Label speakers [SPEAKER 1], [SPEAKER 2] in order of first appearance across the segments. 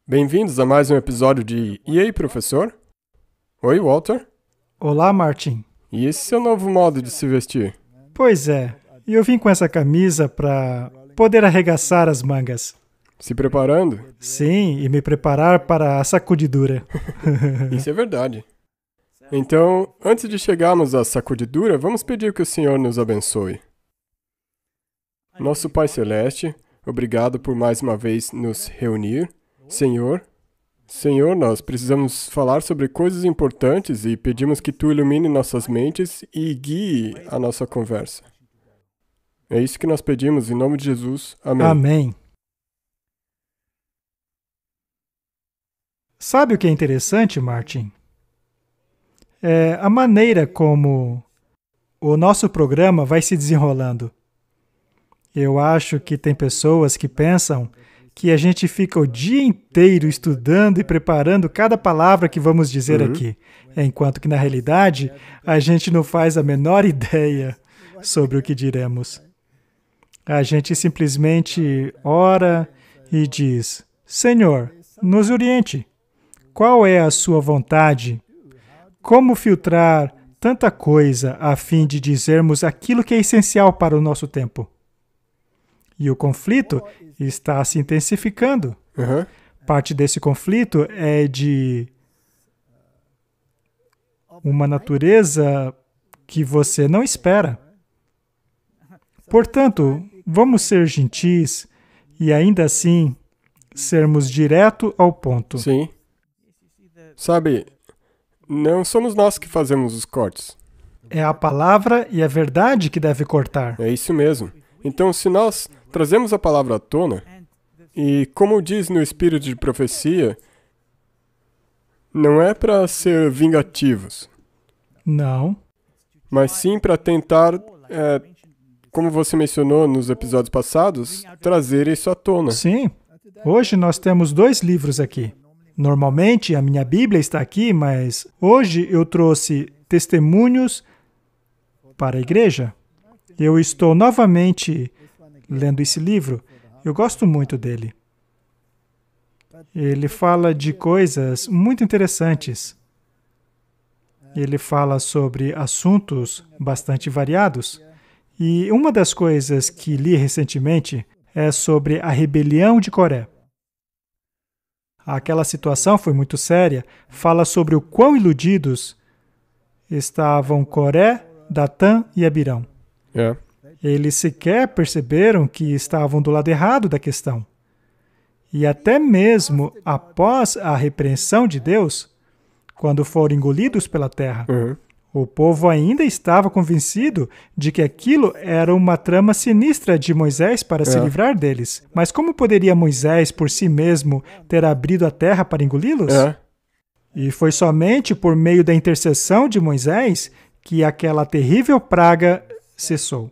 [SPEAKER 1] Bem-vindos a mais um episódio de E aí, professor? Oi, Walter.
[SPEAKER 2] Olá, Martin.
[SPEAKER 1] E esse é seu novo modo de se vestir?
[SPEAKER 2] Pois é, eu vim com essa camisa para poder arregaçar as mangas.
[SPEAKER 1] Se preparando?
[SPEAKER 2] Sim, e me preparar para a sacudidura.
[SPEAKER 1] Isso é verdade. Então, antes de chegarmos à sacudidura, vamos pedir que o Senhor nos abençoe. Nosso Pai Celeste, obrigado por mais uma vez nos reunir. Senhor, nós precisamos falar sobre coisas importantes e pedimos que Tu ilumine nossas mentes e guie a nossa conversa. É isso que nós pedimos em nome de Jesus. Amém.
[SPEAKER 2] Amém. Sabe o que é interessante, Martin? É a maneira como o nosso programa vai se desenrolando. Eu acho que tem pessoas que pensam que a gente fica o dia inteiro estudando e preparando cada palavra que vamos dizer aqui, enquanto que, na realidade, a gente não faz a menor ideia sobre o que diremos. A gente simplesmente ora e diz: Senhor, nos oriente. Qual é a sua vontade? Como filtrar tanta coisa a fim de dizermos aquilo que é essencial para o nosso tempo? E o conflito está se intensificando. Parte desse conflito é de uma natureza que você não espera. Portanto, vamos ser gentis e ainda assim sermos direto ao ponto.
[SPEAKER 1] Sim. Sabe, não somos nós que fazemos os cortes.
[SPEAKER 2] É a palavra e a verdade que deve cortar.
[SPEAKER 1] É isso mesmo. Então, se nós trazemos a palavra à tona, e como diz no espírito de profecia, não é para ser vingativos.
[SPEAKER 2] Não.
[SPEAKER 1] Mas sim para tentar, como você mencionou nos episódios passados, trazer isso à tona.
[SPEAKER 2] Sim. Hoje nós temos 2 livros aqui. Normalmente a minha Bíblia está aqui, mas hoje eu trouxe Testemunhos para a Igreja. Eu estou novamente lendo esse livro. Eu gosto muito dele. Ele fala de coisas muito interessantes. Ele fala sobre assuntos bastante variados. E uma das coisas que li recentemente é sobre a rebelião de Coré. Aquela situação foi muito séria. Fala sobre o quão iludidos estavam Coré, Datã e Abirão. Eles sequer perceberam que estavam do lado errado da questão. E até mesmo após a repreensão de Deus, quando foram engolidos pela terra, o povo ainda estava convencido de que aquilo era uma trama sinistra de Moisés para se livrar deles. Mas como poderia Moisés, por si mesmo, ter abrido a terra para engoli-los? E foi somente por meio da intercessão de Moisés que aquela terrível praga cessou.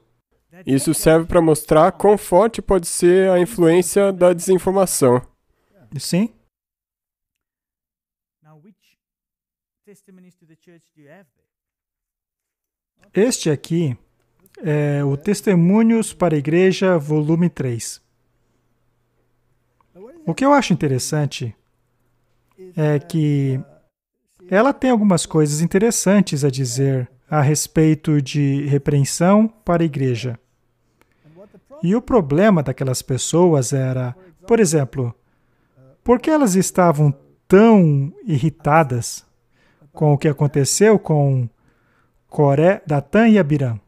[SPEAKER 1] Isso serve para mostrar quão forte pode ser a influência da desinformação.
[SPEAKER 2] Sim. Este aqui é o Testemunhos para a Igreja, volume 3. O que eu acho interessante é que ela tem algumas coisas interessantes a dizer a respeito de repreensão para a igreja. E o problema daquelas pessoas era, por exemplo, por que elas estavam tão irritadas com o que aconteceu com Coré, Datã e Abirão?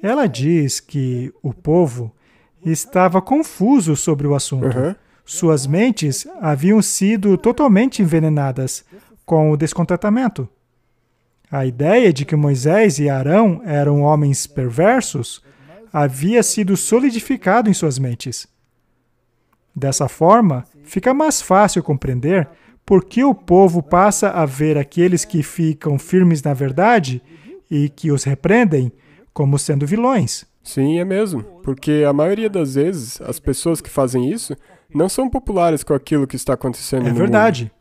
[SPEAKER 2] Ela diz que o povo estava confuso sobre o assunto. Suas mentes haviam sido totalmente envenenadas com o descontentamento. A ideia de que Moisés e Arão eram homens perversos havia sido solidificado em suas mentes. Dessa forma, fica mais fácil compreender por que o povo passa a ver aqueles que ficam firmes na verdade e que os repreendem como sendo vilões.
[SPEAKER 1] Sim, é mesmo. Porque a maioria das vezes, as pessoas que fazem isso não são populares com aquilo que está acontecendo no mundo.
[SPEAKER 2] É verdade.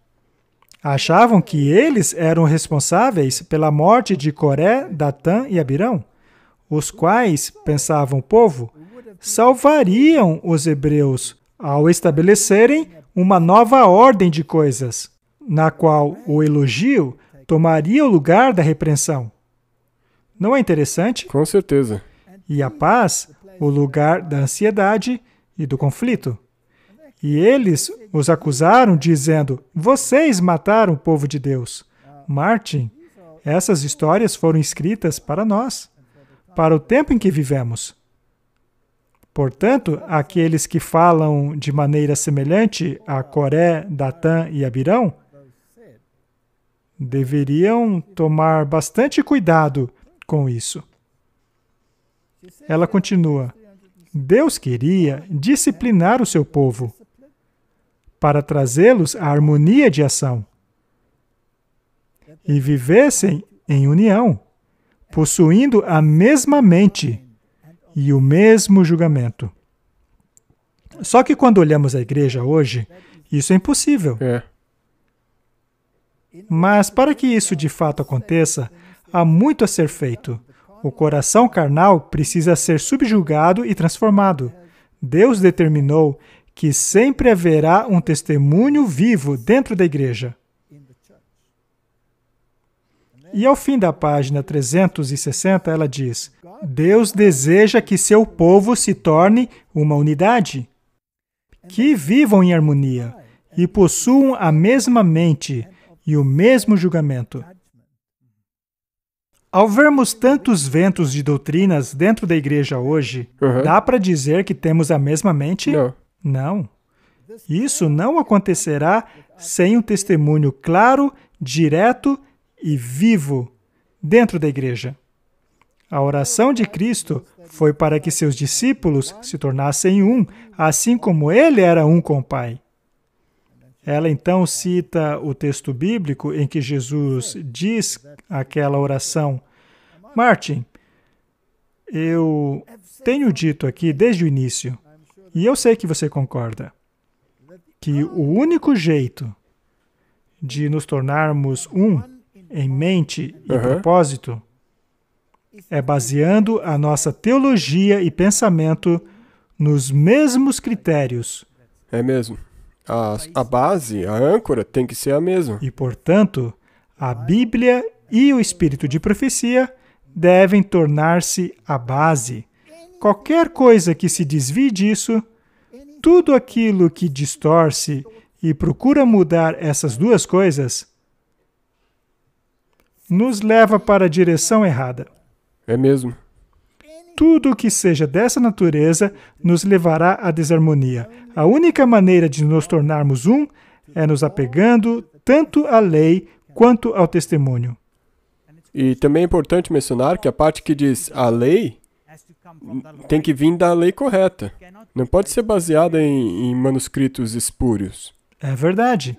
[SPEAKER 2] Achavam que eles eram responsáveis pela morte de Coré, Datã e Abirão, os quais, pensavam o povo, salvariam os hebreus ao estabelecerem uma nova ordem de coisas, na qual o elogio tomaria o lugar da repreensão. Não é interessante?
[SPEAKER 1] Com certeza.
[SPEAKER 2] E a paz, o lugar da ansiedade e do conflito. E eles os acusaram, dizendo: vocês mataram o povo de Deus. Martin, essas histórias foram escritas para nós, para o tempo em que vivemos. Portanto, aqueles que falam de maneira semelhante a Coré, Datã e Abirão deveriam tomar bastante cuidado com isso. Ela continua: Deus queria disciplinar o seu povo para trazê-los à harmonia de ação e vivessem em união, possuindo a mesma mente e o mesmo julgamento. Só que quando olhamos a igreja hoje, isso é impossível. Mas para que isso de fato aconteça, há muito a ser feito. O coração carnal precisa ser subjugado e transformado. Deus determinou que sempre haverá um testemunho vivo dentro da igreja. E ao fim da página 360, ela diz: Deus deseja que seu povo se torne uma unidade, que vivam em harmonia e possuam a mesma mente e o mesmo julgamento. Ao vermos tantos ventos de doutrinas dentro da igreja hoje, dá para dizer que temos a mesma mente? Não. Isso não acontecerá sem um testemunho claro, direto e vivo dentro da igreja. A oração de Cristo foi para que seus discípulos se tornassem um, assim como ele era um com o Pai. Ela então cita o texto bíblico em que Jesus diz aquela oração. Martin, eu tenho dito aqui desde o início, e eu sei que você concorda, que o único jeito de nos tornarmos um em mente e propósito é baseando a nossa teologia e pensamento nos mesmos critérios.
[SPEAKER 1] É mesmo. A base, a âncora, tem que ser a mesma.
[SPEAKER 2] E, portanto, a Bíblia e o Espírito de profecia devem tornar-se a base. Qualquer coisa que se desvie disso, tudo aquilo que distorce e procura mudar essas duas coisas, nos leva para a direção errada.
[SPEAKER 1] É mesmo.
[SPEAKER 2] Tudo que seja dessa natureza nos levará à desarmonia. A única maneira de nos tornarmos um é nos apegando tanto à lei quanto ao testemunho.
[SPEAKER 1] E também é importante mencionar que a parte que diz a lei tem que vir da lei correta. Não pode ser baseada em manuscritos espúrios.
[SPEAKER 2] É verdade.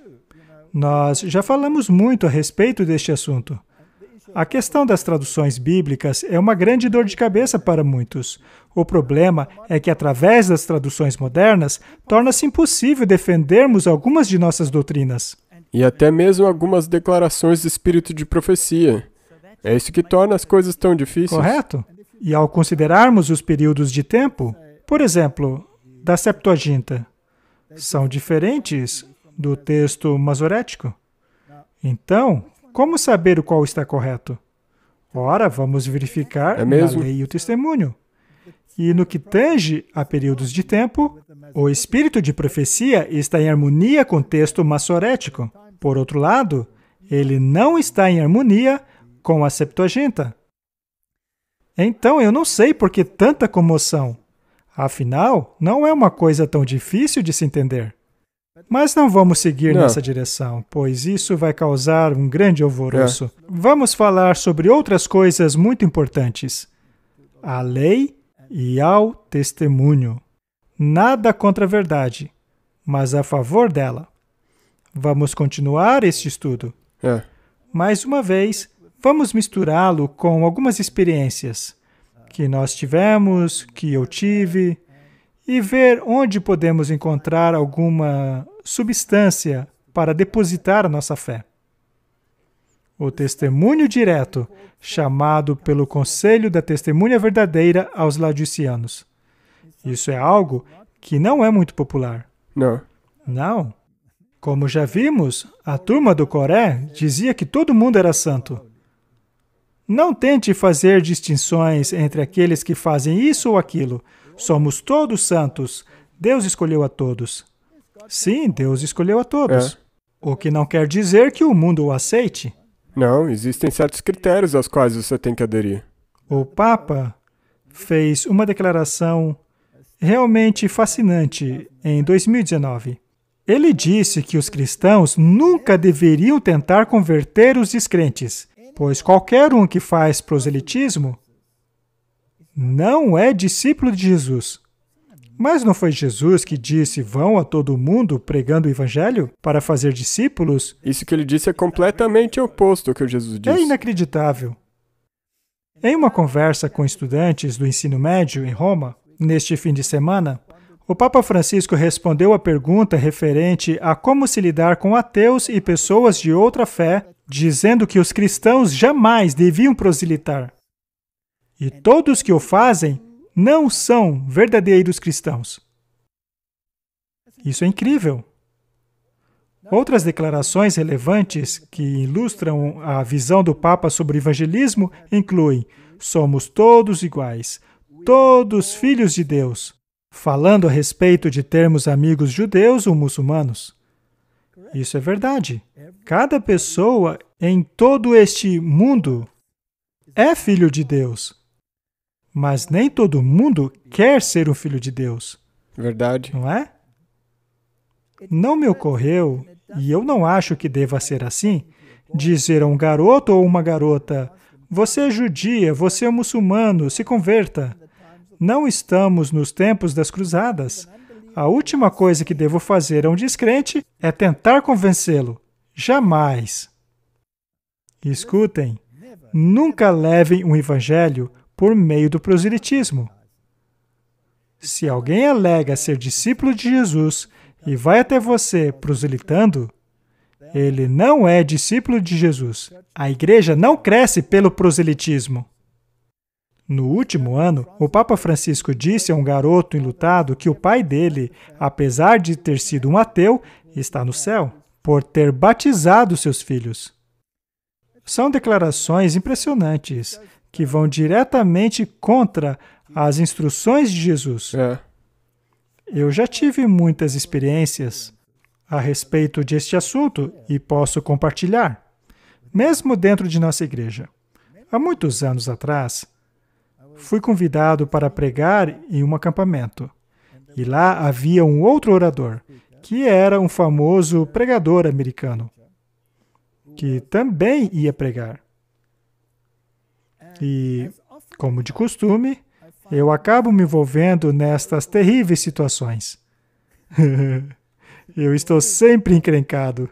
[SPEAKER 2] Nós já falamos muito a respeito deste assunto. A questão das traduções bíblicas é uma grande dor de cabeça para muitos. O problema é que, através das traduções modernas, torna-se impossível defendermos algumas de nossas doutrinas.
[SPEAKER 1] E até mesmo algumas declarações de espírito de profecia. É isso que torna as coisas tão difíceis.
[SPEAKER 2] Correto? E ao considerarmos os períodos de tempo, por exemplo, da Septuaginta, são diferentes do texto masorético. Então, como saber o qual está correto? Ora, vamos verificar na lei e o testemunho. E no que tange a períodos de tempo, o espírito de profecia está em harmonia com o texto maçorético. Por outro lado, ele não está em harmonia com a Septuaginta. Então, eu não sei por que tanta comoção. Afinal, não é uma coisa tão difícil de se entender. Mas não vamos seguir nessa direção, pois isso vai causar um grande alvoroço. Vamos falar sobre outras coisas muito importantes. A lei e ao testemunho. Nada contra a verdade, mas a favor dela. Vamos continuar este estudo. Mais uma vez, vamos misturá-lo com algumas experiências que nós tivemos, que eu tive, e ver onde podemos encontrar alguma substância para depositar a nossa fé. O testemunho direto, chamado pelo Conselho da Testemunha Verdadeira aos Laodiceanos. Isso é algo que não é muito popular.
[SPEAKER 1] Não.
[SPEAKER 2] Não. Como já vimos, a turma do Coré dizia que todo mundo era santo. Não tente fazer distinções entre aqueles que fazem isso ou aquilo. Somos todos santos. Deus escolheu a todos. Sim, Deus escolheu a todos. O que não quer dizer que o mundo o aceite.
[SPEAKER 1] Não, existem certos critérios aos quais você tem que aderir.
[SPEAKER 2] O Papa fez uma declaração realmente fascinante em 2019. Ele disse que os cristãos nunca deveriam tentar converter os descrentes, pois qualquer um que faz proselitismo não é discípulo de Jesus. Mas não foi Jesus que disse, vão a todo mundo pregando o evangelho para fazer discípulos?
[SPEAKER 1] Isso que ele disse é completamente oposto ao que Jesus disse.
[SPEAKER 2] É inacreditável. Em uma conversa com estudantes do ensino médio em Roma, neste fim de semana, o Papa Francisco respondeu à pergunta referente a como se lidar com ateus e pessoas de outra fé, dizendo que os cristãos jamais deviam proselitar. E todos que o fazem não são verdadeiros cristãos. Isso é incrível. Outras declarações relevantes que ilustram a visão do Papa sobre o evangelismo incluem: somos todos iguais, todos filhos de Deus, falando a respeito de termos amigos judeus ou muçulmanos. Isso é verdade. Cada pessoa em todo este mundo é filho de Deus. Mas nem todo mundo quer ser um filho de Deus.
[SPEAKER 1] Verdade.
[SPEAKER 2] Não é? Não me ocorreu, e eu não acho que deva ser assim, dizer a um garoto ou uma garota, você é judia, você é muçulmano, se converta. Não estamos nos tempos das cruzadas. A última coisa que devo fazer a um descrente é tentar convencê-lo. Jamais. Escutem, nunca levem um evangelho por meio do proselitismo. Se alguém alega ser discípulo de Jesus e vai até você proselitando, ele não é discípulo de Jesus. A igreja não cresce pelo proselitismo. No último ano, o Papa Francisco disse a um garoto enlutado que o pai dele, apesar de ter sido um ateu, está no céu, por ter batizado seus filhos. São declarações impressionantes, que vão diretamente contra as instruções de Jesus. Eu já tive muitas experiências a respeito deste assunto e posso compartilhar, mesmo dentro de nossa igreja. Há muitos anos atrás, fui convidado para pregar em um acampamento. E lá havia um outro orador, que era um famoso pregador americano, que também ia pregar. E, como de costume, eu acabo me envolvendo nestas terríveis situações. Eu estou sempre encrencado.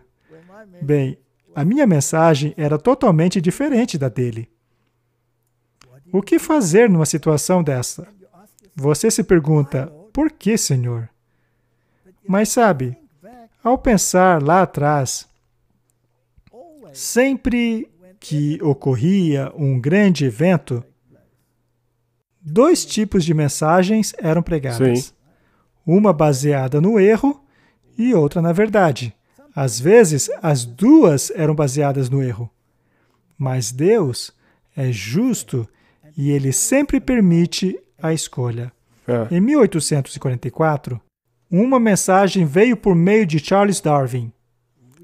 [SPEAKER 2] Bem, a minha mensagem era totalmente diferente da dele. O que fazer numa situação dessa? Você se pergunta, por que, Senhor? Mas sabe, ao pensar lá atrás, sempre que ocorria um grande evento, dois tipos de mensagens eram pregadas.
[SPEAKER 1] Sim.
[SPEAKER 2] Uma baseada no erro e outra na verdade. Às vezes, as duas eram baseadas no erro. Mas Deus é justo e Ele sempre permite a escolha. Em 1844, uma mensagem veio por meio de Charles Darwin.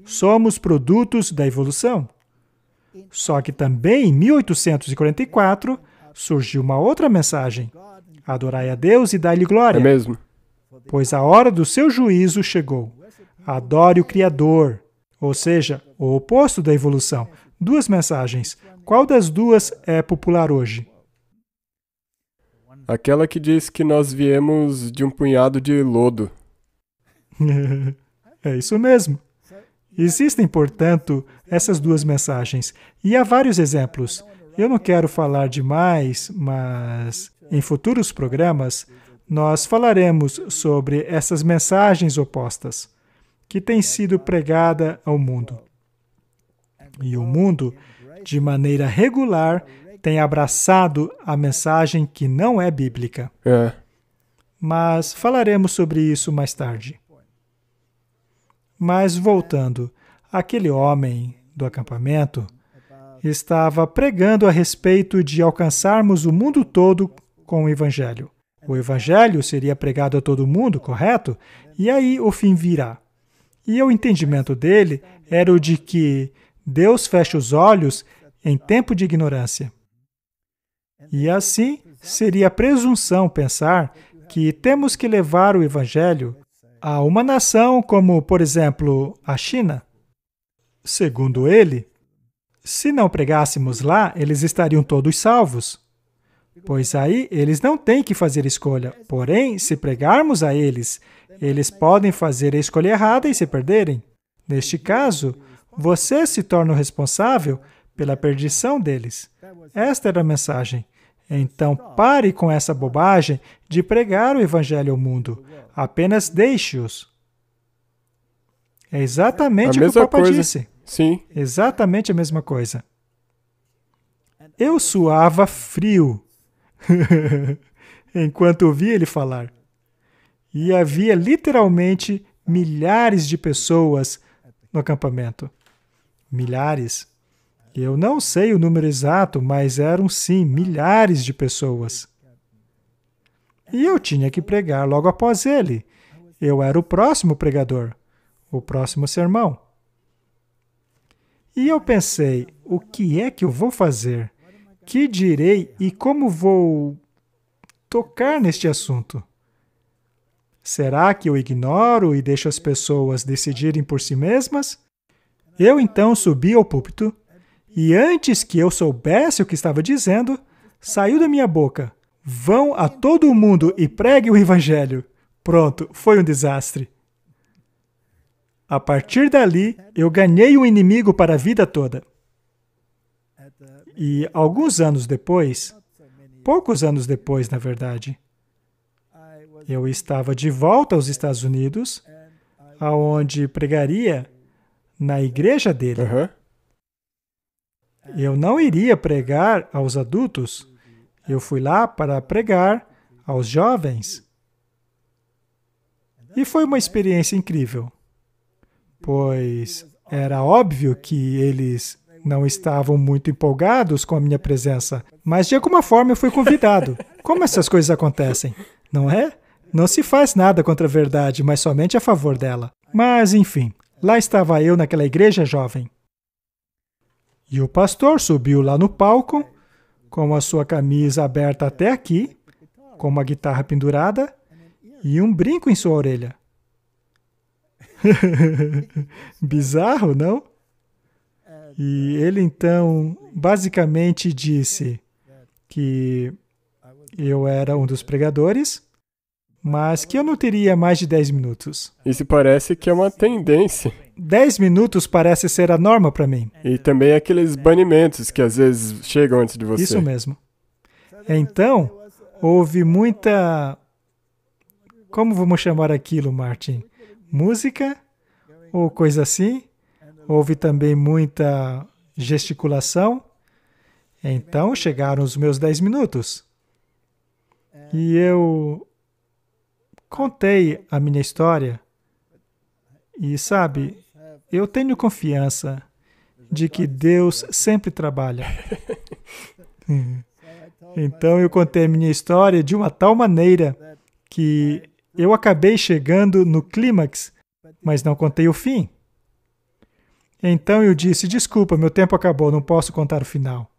[SPEAKER 2] Somos produtos da evolução. Só que também em 1844 surgiu uma outra mensagem. Adorai a Deus e dai-lhe glória.
[SPEAKER 1] É mesmo?
[SPEAKER 2] Pois a hora do seu juízo chegou. Adore o Criador. Ou seja, o oposto da evolução. Duas mensagens. Qual das duas é popular hoje?
[SPEAKER 1] Aquela que diz que nós viemos de um punhado de lodo.
[SPEAKER 2] É isso mesmo. Existem, portanto, essas duas mensagens. E há vários exemplos. Eu não quero falar demais, mas em futuros programas nós falaremos sobre essas mensagens opostas que têm sido pregada ao mundo. E o mundo, de maneira regular, tem abraçado a mensagem que não é bíblica. Mas falaremos sobre isso mais tarde. Mas voltando, aquele homem do acampamento estava pregando a respeito de alcançarmos o mundo todo com o Evangelho. O Evangelho seria pregado a todo mundo, correto? E aí o fim virá. E o entendimento dele era o de que Deus fecha os olhos em tempo de ignorância. E assim seria presunção pensar que temos que levar o Evangelho a uma nação como, por exemplo, a China. Segundo ele, se não pregássemos lá, eles estariam todos salvos. Pois aí eles não têm que fazer escolha. Porém, se pregarmos a eles, eles podem fazer a escolha errada e se perderem. Neste caso, você se torna o responsável pela perdição deles. Esta era a mensagem. Então, pare com essa bobagem de pregar o Evangelho ao mundo. Apenas deixe-os. É exatamente o que o Papa disse.
[SPEAKER 1] Sim.
[SPEAKER 2] Exatamente a mesma coisa. Eu suava frio enquanto ouvia ele falar. E havia literalmente milhares de pessoas no acampamento. Milhares. Eu não sei o número exato, mas eram sim milhares de pessoas. E eu tinha que pregar logo após ele. Eu era o próximo pregador, o próximo sermão. E eu pensei, o que é que eu vou fazer? Que direi e como vou tocar neste assunto? Será que eu ignoro e deixo as pessoas decidirem por si mesmas? Eu então subi ao púlpito e antes que eu soubesse o que estava dizendo, saiu da minha boca: vão a todo mundo e pregue o Evangelho. Pronto, foi um desastre. A partir dali, eu ganhei um inimigo para a vida toda. E alguns anos depois, poucos anos depois, na verdade, eu estava de volta aos Estados Unidos, aonde pregaria na igreja dele.
[SPEAKER 1] Uhum.
[SPEAKER 2] Eu não iria pregar aos adultos, eu fui lá para pregar aos jovens. E foi uma experiência incrível, pois era óbvio que eles não estavam muito empolgados com a minha presença, mas de alguma forma eu fui convidado. Como essas coisas acontecem, não é? Não se faz nada contra a verdade, mas somente a favor dela. Mas, enfim, lá estava eu naquela igreja jovem. E o pastor subiu lá no palco, com a sua camisa aberta até aqui, com uma guitarra pendurada e um brinco em sua orelha. Bizarro, não? E ele então basicamente disse que eu era um dos pregadores, mas que eu não teria mais de 10 minutos.
[SPEAKER 1] Isso parece que é uma tendência.
[SPEAKER 2] 10 minutos parece ser a norma para mim.
[SPEAKER 1] E também aqueles banimentos que às vezes chegam antes de você.
[SPEAKER 2] Isso mesmo. Então, houve muita... Como vamos chamar aquilo, Martin? Música? Ou coisa assim? Houve também muita gesticulação. Então, chegaram os meus 10 minutos. E eu contei a minha história. E, sabe, eu tenho confiança de que Deus sempre trabalha. Então, eu contei a minha história de uma tal maneira que eu acabei chegando no clímax, mas não contei o fim. Então eu disse, desculpa, meu tempo acabou, não posso contar o final.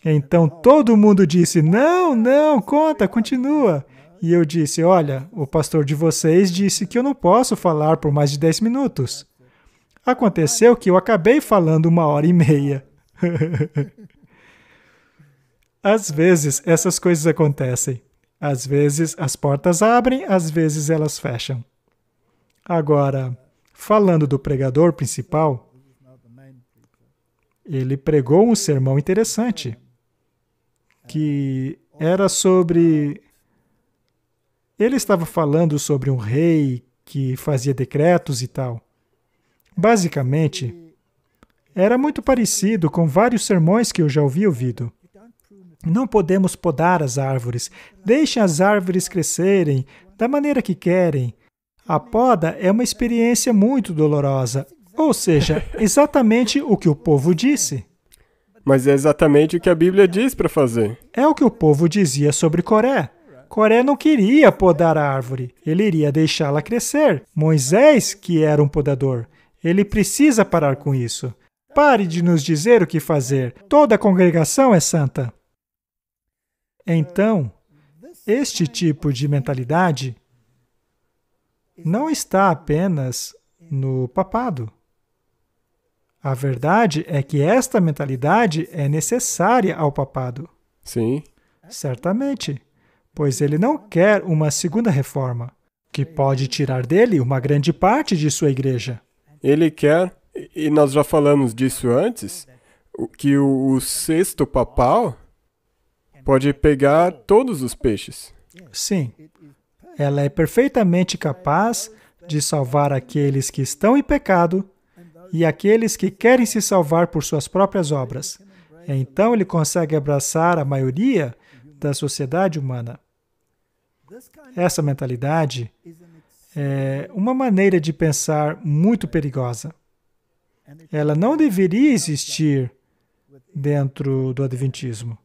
[SPEAKER 2] Então todo mundo disse, não, conta, continua. E eu disse, olha, o pastor de vocês disse que eu não posso falar por mais de 10 minutos. Aconteceu que eu acabei falando 1h30. Às vezes essas coisas acontecem. Às vezes as portas abrem, às vezes elas fecham. Agora, falando do pregador principal, ele pregou um sermão interessante, que era sobre... Ele estava falando sobre um rei que fazia decretos e tal. Basicamente, era muito parecido com vários sermões que eu já ouvido. Não podemos podar as árvores. Deixem as árvores crescerem da maneira que querem. A poda é uma experiência muito dolorosa, ou seja, exatamente o que o povo disse.
[SPEAKER 1] Mas é exatamente o que a Bíblia diz para fazer.
[SPEAKER 2] É o que o povo dizia sobre Coré. Coré não queria podar a árvore, ele iria deixá-la crescer. Moisés, que era um podador, ele precisa parar com isso. Pare de nos dizer o que fazer. Toda a congregação é santa. Então, este tipo de mentalidade não está apenas no papado. A verdade é que esta mentalidade é necessária ao papado.
[SPEAKER 1] Sim.
[SPEAKER 2] Certamente, pois ele não quer uma segunda reforma, que pode tirar dele uma grande parte de sua igreja.
[SPEAKER 1] Ele quer, e nós já falamos disso antes, que o cesto papal pode pegar todos os peixes.
[SPEAKER 2] Sim, ela é perfeitamente capaz de salvar aqueles que estão em pecado e aqueles que querem se salvar por suas próprias obras. Então ele consegue abraçar a maioria da sociedade humana. Essa mentalidade é uma maneira de pensar muito perigosa. Ela não deveria existir dentro do Adventismo.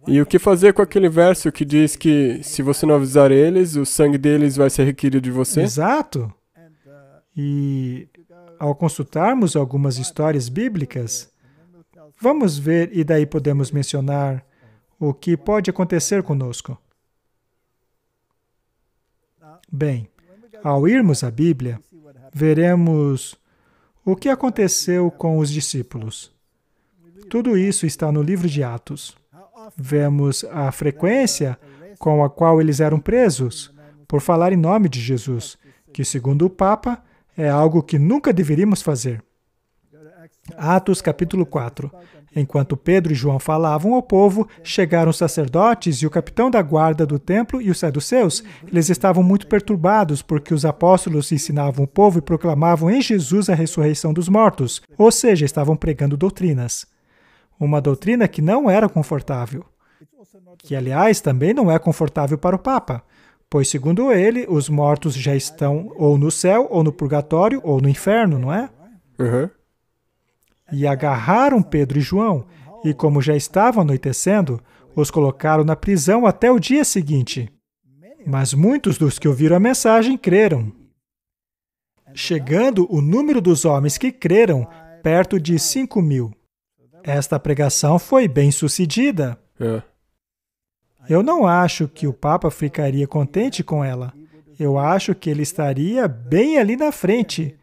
[SPEAKER 1] E o que fazer com aquele verso que diz que se você não avisar eles, o sangue deles vai ser requerido de você?
[SPEAKER 2] Exato. E ao consultarmos algumas histórias bíblicas, vamos ver e daí podemos mencionar o que pode acontecer conosco. Bem, ao irmos à Bíblia, veremos o que aconteceu com os discípulos. Tudo isso está no livro de Atos. Vemos a frequência com a qual eles eram presos por falar em nome de Jesus, que, segundo o Papa, é algo que nunca deveríamos fazer. Atos capítulo 4. Enquanto Pedro e João falavam ao povo, chegaram os sacerdotes e o capitão da guarda do templo e os saduceus. Eles estavam muito perturbados porque os apóstolos ensinavam o povo e proclamavam em Jesus a ressurreição dos mortos, ou seja, estavam pregando doutrinas. Uma doutrina que não era confortável, que, aliás, também não é confortável para o Papa, pois, segundo ele, os mortos já estão ou no céu, ou no purgatório, ou no inferno, não é?
[SPEAKER 1] Uhum.
[SPEAKER 2] E agarraram Pedro e João, e como já estava anoitecendo, os colocaram na prisão até o dia seguinte. Mas muitos dos que ouviram a mensagem creram, chegando o número dos homens que creram perto de 5.000. Esta pregação foi bem-sucedida. Eu não acho que o Papa ficaria contente com ela. Eu acho que ele estaria bem ali na frente,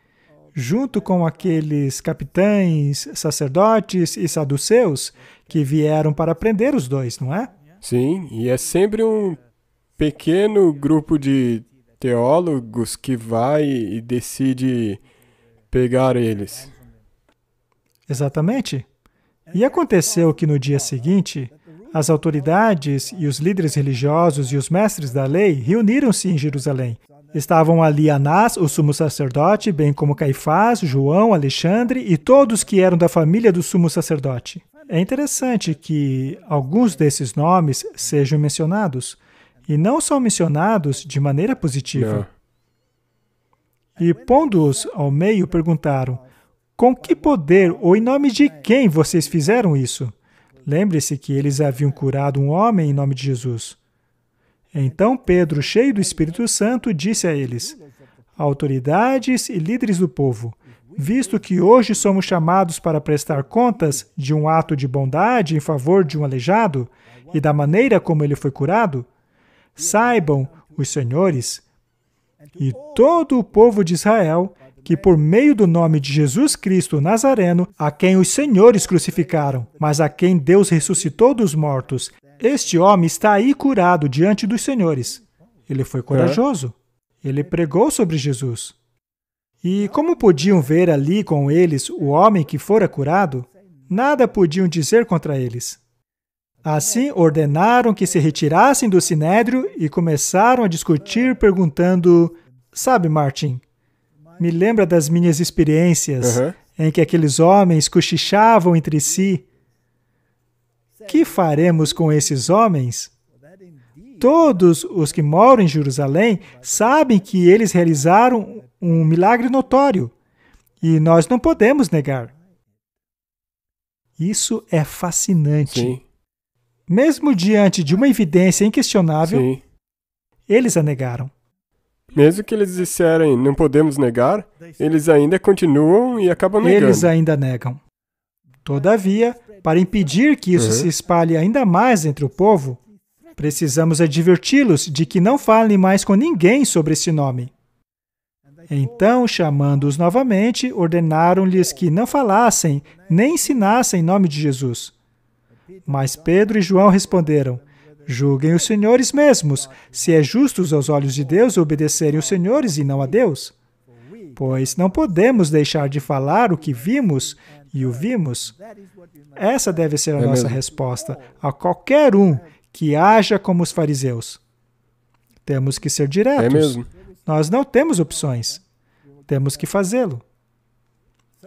[SPEAKER 2] junto com aqueles capitães, sacerdotes e saduceus que vieram para prender os dois, não é?
[SPEAKER 1] Sim, e é sempre um pequeno grupo de teólogos que vai e decide pegar eles.
[SPEAKER 2] Exatamente. E aconteceu que no dia seguinte, as autoridades e os líderes religiosos e os mestres da lei reuniram-se em Jerusalém. Estavam ali Anás, o sumo sacerdote, bem como Caifás, João, Alexandre e todos que eram da família do sumo sacerdote. É interessante que alguns desses nomes sejam mencionados, e não são mencionados de maneira positiva. E pondo-os ao meio, perguntaram: com que poder ou em nome de quem vocês fizeram isso? Lembre-se que eles haviam curado um homem em nome de Jesus. Então Pedro, cheio do Espírito Santo, disse a eles: autoridades e líderes do povo, visto que hoje somos chamados para prestar contas de um ato de bondade em favor de um aleijado e da maneira como ele foi curado, saibam os senhores e todo o povo de Israel que por meio do nome de Jesus Cristo Nazareno, a quem os senhores crucificaram, mas a quem Deus ressuscitou dos mortos, este homem está aí curado diante dos senhores. Ele foi corajoso. Ele pregou sobre Jesus. E como podiam ver ali com eles o homem que fora curado, nada podiam dizer contra eles. Assim, ordenaram que se retirassem do sinédrio e começaram a discutir, perguntando: sabe, Martin, me lembra das minhas experiências em que aqueles homens cochichavam entre si. Que faremos com esses homens? todos os que moram em Jerusalém sabem que eles realizaram um milagre notório. E nós não podemos negar. Isso é fascinante.
[SPEAKER 1] Sim.
[SPEAKER 2] Mesmo diante de uma evidência inquestionável,
[SPEAKER 1] Sim.
[SPEAKER 2] eles a negaram.
[SPEAKER 1] Mesmo que eles disserem não podemos negar, eles ainda continuam e acabam negando.
[SPEAKER 2] Eles ainda negam. Todavia, para impedir que isso se espalhe ainda mais entre o povo, precisamos adverti-los de que não falem mais com ninguém sobre esse nome. Então, chamando-os novamente, ordenaram-lhes que não falassem nem ensinassem em nome de Jesus. Mas Pedro e João responderam: julguem os senhores mesmos, se é justo aos olhos de Deus obedecerem os senhores e não a Deus. Pois não podemos deixar de falar o que vimos e ouvimos. Essa deve ser a nossa resposta a qualquer um que haja como os fariseus. Temos que ser diretos.
[SPEAKER 1] É mesmo.
[SPEAKER 2] Nós não temos opções. Temos que fazê-lo.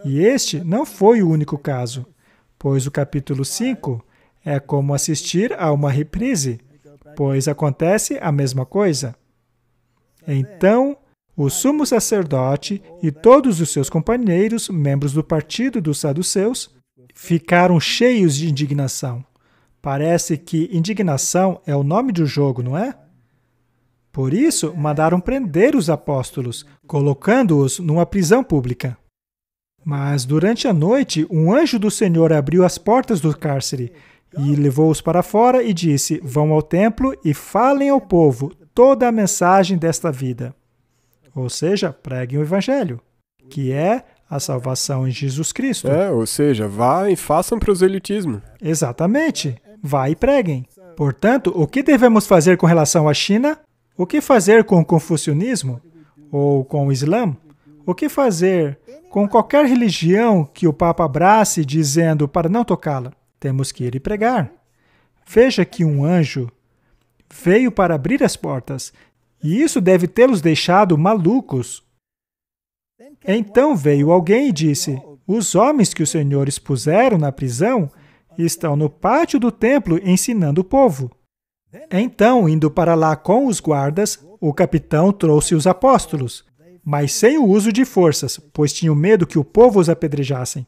[SPEAKER 2] E este não foi o único caso, pois o capítulo 5 é como assistir a uma reprise, pois acontece a mesma coisa. Então, o sumo sacerdote e todos os seus companheiros, membros do partido dos saduceus, ficaram cheios de indignação. Parece que indignação é o nome do jogo, não é? Por isso, mandaram prender os apóstolos, colocando-os numa prisão pública. Mas, durante a noite, um anjo do Senhor abriu as portas do cárcere e levou-os para fora e disse: vão ao templo e falem ao povo toda a mensagem desta vida. Ou seja, preguem o Evangelho, que é a salvação em Jesus Cristo.
[SPEAKER 1] Ou seja, vá e façam proselitismo.
[SPEAKER 2] Exatamente. Vá e preguem. Portanto, o que devemos fazer com relação à China? O que fazer com o confucionismo? Ou com o Islã? O que fazer com qualquer religião que o Papa abrace dizendo para não tocá-la? Temos que ir e pregar. Veja que um anjo veio para abrir as portas, e isso deve tê-los deixado malucos. Então veio alguém e disse: os homens que os senhores puseram na prisão estão no pátio do templo ensinando o povo. Então, indo para lá com os guardas, o capitão trouxe os apóstolos, mas sem o uso de forças, pois tinham medo que o povo os apedrejassem.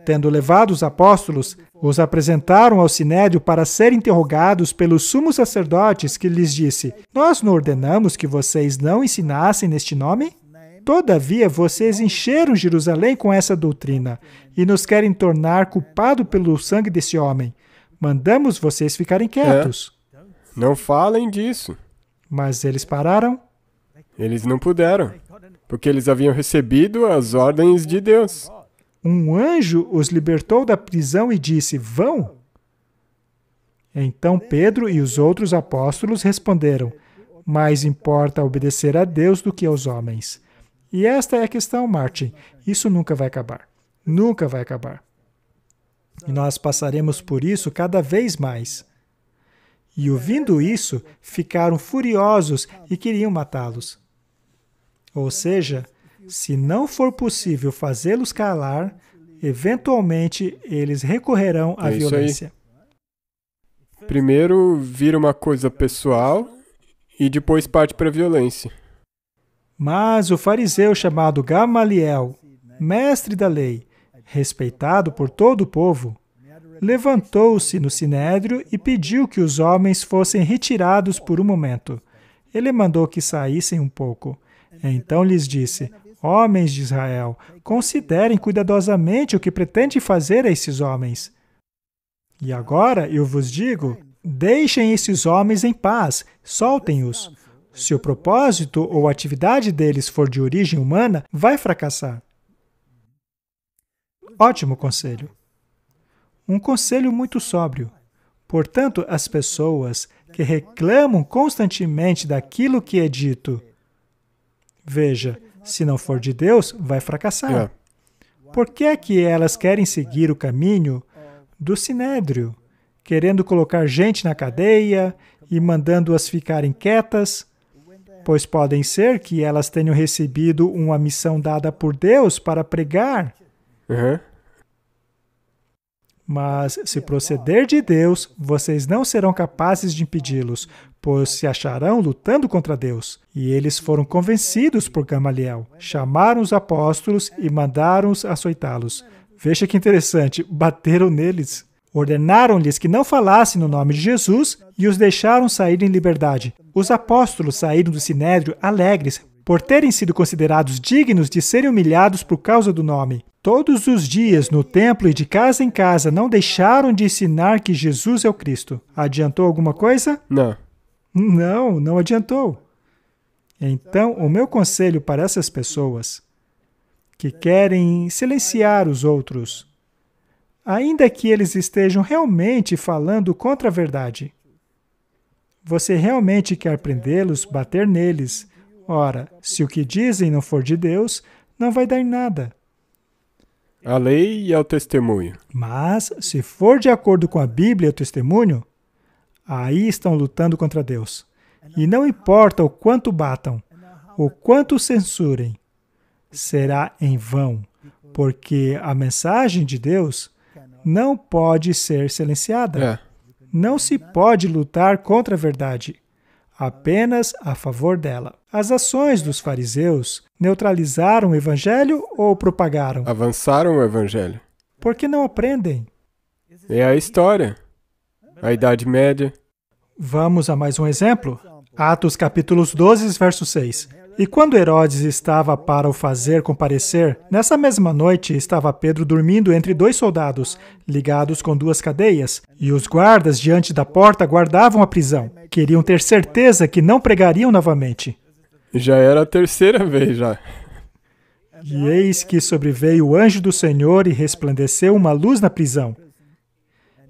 [SPEAKER 2] Tendo levado os apóstolos, os apresentaram ao sinédrio para serem interrogados pelos sumos sacerdotes, que lhes disse: nós não ordenamos que vocês não ensinassem neste nome? Todavia, vocês encheram Jerusalém com essa doutrina e nos querem tornar culpados pelo sangue desse homem. Mandamos vocês ficarem quietos.
[SPEAKER 1] Não falem disso.
[SPEAKER 2] Mas eles pararam?
[SPEAKER 1] Eles não puderam, porque eles haviam recebido as ordens de Deus.
[SPEAKER 2] Um anjo os libertou da prisão e disse: vão. Então Pedro e os outros apóstolos responderam: mais importa obedecer a Deus do que aos homens. E esta é a questão, Martin. Isso nunca vai acabar. Nunca vai acabar. E nós passaremos por isso cada vez mais. E ouvindo isso, ficaram furiosos e queriam matá-los. Ou seja, se não for possível fazê-los calar, eventualmente eles recorrerão à violência.
[SPEAKER 1] Primeiro vira uma coisa pessoal e depois parte para a violência.
[SPEAKER 2] Mas o fariseu chamado Gamaliel, mestre da lei, respeitado por todo o povo, levantou-se no sinédrio e pediu que os homens fossem retirados por um momento. Ele mandou que saíssem um pouco. Então lhes disse: homens de Israel, considerem cuidadosamente o que pretende fazer a esses homens. E agora eu vos digo: deixem esses homens em paz, soltem-os. Se o propósito ou a atividade deles for de origem humana, vai fracassar. Ótimo conselho. Um conselho muito sóbrio. Portanto, as pessoas que reclamam constantemente daquilo que é dito, veja, se não for de Deus, vai fracassar. Por que é que elas querem seguir o caminho do sinédrio, querendo colocar gente na cadeia e mandando-as ficarem quietas? Pois podem ser que elas tenham recebido uma missão dada por Deus para pregar. Mas, se proceder de Deus, vocês não serão capazes de impedi-los, pois se acharão lutando contra Deus. E eles foram convencidos por Gamaliel. Chamaram os apóstolos e mandaram-os açoitá-los. Veja que interessante, bateram neles. Ordenaram-lhes que não falassem no nome de Jesus e os deixaram sair em liberdade. Os apóstolos saíram do sinédrio alegres por terem sido considerados dignos de serem humilhados por causa do nome. Todos os dias, no templo e de casa em casa, não deixaram de ensinar que Jesus é o Cristo. Adiantou alguma coisa?
[SPEAKER 1] Não.
[SPEAKER 2] Não adiantou. Então, o meu conselho para essas pessoas que querem silenciar os outros, ainda que eles estejam realmente falando contra a verdade, você realmente quer prendê-los, bater neles? Ora, se o que dizem não for de Deus, não vai dar em nada.
[SPEAKER 1] A lei e ao testemunho.
[SPEAKER 2] Mas, se for de acordo com a Bíblia e o testemunho, aí estão lutando contra Deus. E não importa o quanto batam, o quanto censurem, será em vão, porque a mensagem de Deus não pode ser silenciada. Não se pode lutar contra a verdade, apenas a favor dela. As ações dos fariseus neutralizaram o evangelho ou propagaram?
[SPEAKER 1] Avançaram o evangelho.
[SPEAKER 2] Por que não aprendem?
[SPEAKER 1] É a história. A Idade Média.
[SPEAKER 2] Vamos a mais um exemplo. Atos capítulos 12, verso 6. E quando Herodes estava para o fazer comparecer, nessa mesma noite estava Pedro dormindo entre 2 soldados, ligados com 2 cadeias, e os guardas diante da porta guardavam a prisão. Queriam ter certeza que não pregariam novamente.
[SPEAKER 1] Já era a 3ª vez, já.
[SPEAKER 2] E eis que sobreveio o anjo do Senhor e resplandeceu uma luz na prisão.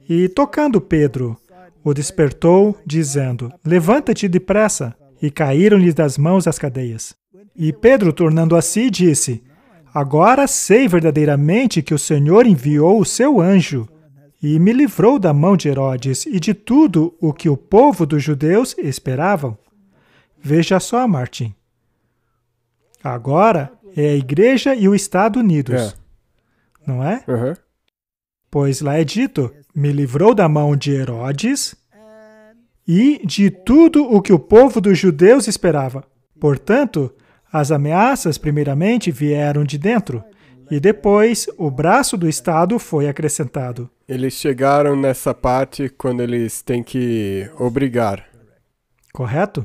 [SPEAKER 2] E tocando Pedro, o despertou, dizendo, levanta-te depressa. E caíram-lhe das mãos as cadeias. E Pedro, tornando a si, disse, agora sei verdadeiramente que o Senhor enviou o seu anjo e me livrou da mão de Herodes e de tudo o que o povo dos judeus esperavam. Veja só, Martin. Agora é a igreja e o Estado unidos. Não é?
[SPEAKER 1] Uhum.
[SPEAKER 2] Pois lá é dito, me livrou da mão de Herodes e de tudo o que o povo dos judeus esperava. Portanto, as ameaças primeiramente vieram de dentro, e depois o braço do Estado foi acrescentado.
[SPEAKER 1] Eles chegaram nessa parte quando eles têm que obrigar.
[SPEAKER 2] Correto?